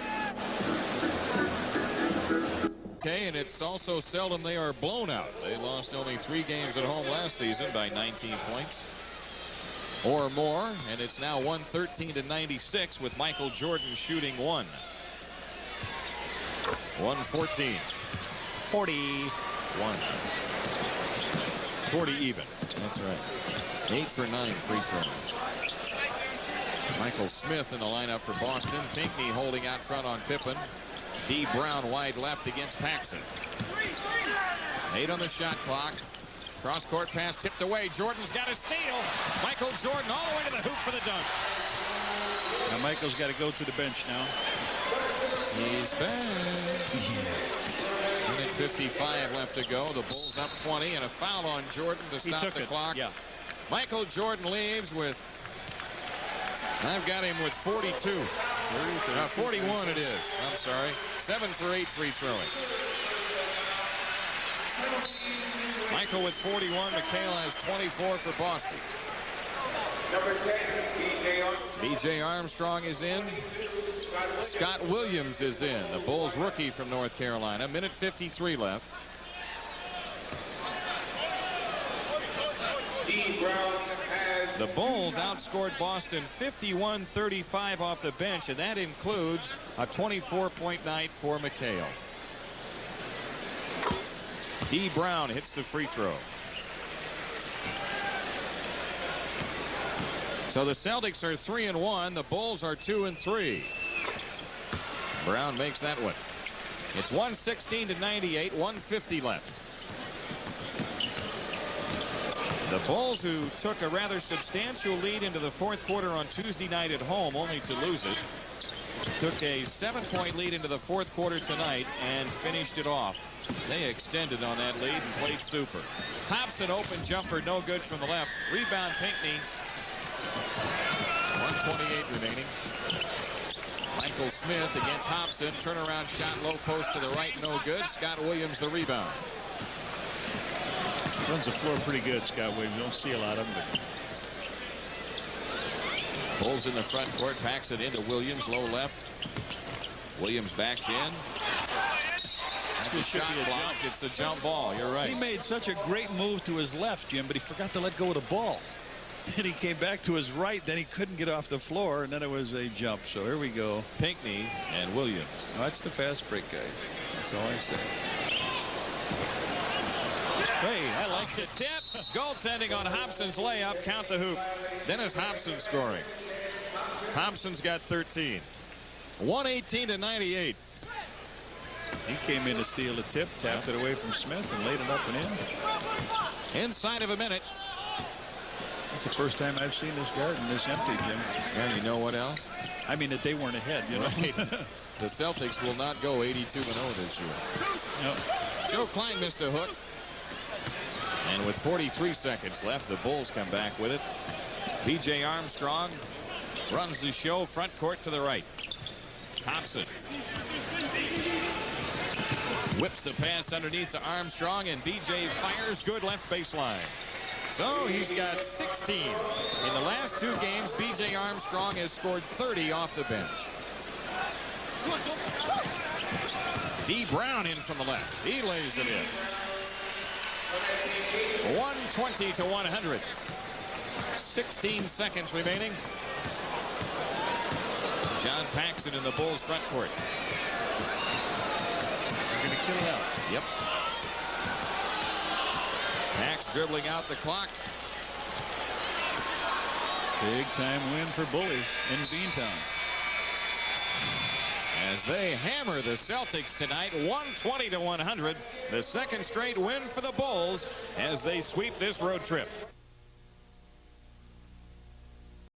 Okay, and it's also seldom they are blown out. They lost only 3 games at home last season by 19 points or more, and it's now 113-96 with Michael Jordan shooting 1. 114. 41. 40 even. That's right. 8 for 9 free throws. Michael Smith in the lineup for Boston. Pinckney holding out front on Pippen. D. Brown wide left against Paxson. 8 on the shot clock. Cross court pass tipped away. Jordan's got a steal. Michael Jordan all the way to the hoop for the dunk. Now Michael's got to go to the bench now. He's back. Minute 55 left to go. The Bulls up 20 and a foul on Jordan to stop the clock. Yeah. Michael Jordan leaves with, I've got him with 42. 41 it is. I'm sorry. 7 for 8 free throwing. Michael with 41. McHale has 24 for Boston. Number 10, B.J. Armstrong. B.J. Armstrong is in. Scott Williams is in. The Bulls rookie from North Carolina. Minute 53 left. D. Brown has The Bulls outscored Boston 51-35 off the bench, and that includes a 24-point night for McHale. D. Brown hits the free throw. So the Celtics are 3-1. The Bulls are 2-3. Brown makes that one. It's 116-98, 150 left. The Bulls, who took a rather substantial lead into the fourth quarter on Tuesday night at home, only to lose it, took a 7-point lead into the fourth quarter tonight and finished it off. They extended on that lead and played super. Thompson open jumper, no good from the left. Rebound Pinckney. 1:28 remaining. Michael Smith against Hobson. Turnaround shot, low post to the right, no good. Scott Williams the rebound. Runs the floor pretty good, Scott Williams. Don't see a lot of him. But Bulls in the front court, packs it into Williams, low left. Williams backs in. The shot blocked. It's a jump ball. You're right. he made such a great move to his left, Jim, but he forgot to let go of the ball. And he came back to his right, then he couldn't get off the floor, and then it was a jump. So here we go. Pinckney and Williams. Oh, that's the fast break, guys. That's all I say. Hey, I like The tip. Goaltending on Hobson's layup. Count the hoop. Dennis Hobson scoring. Hobson's got 13. 118-98. He came in to steal the tip, tapped it away from Smith, and laid it up and in. Inside of a minute. It's the first time I've seen this garden this empty, Jim. And you know what else? I mean that they weren't ahead, you know. Right. The Celtics will not go 82-0 this year. No. Joe Klein missed a hook. And with 43 seconds left, the Bulls come back with it. B.J. Armstrong runs the show, front court to the right. Thompson whips the pass underneath to Armstrong, and B.J. fires good left baseline. So he's got 16. In the last two games, B.J. Armstrong has scored 30 off the bench. D. Brown in from the left. He lays it in. 120-100. 16 seconds remaining. John Paxson in the Bulls front court. They're going to kill it out. Yep. Pax dribbling out the clock. Big time win for Bullies in Beantown. As they hammer the Celtics tonight, 120-100. The second straight win for the Bulls as they sweep this road trip.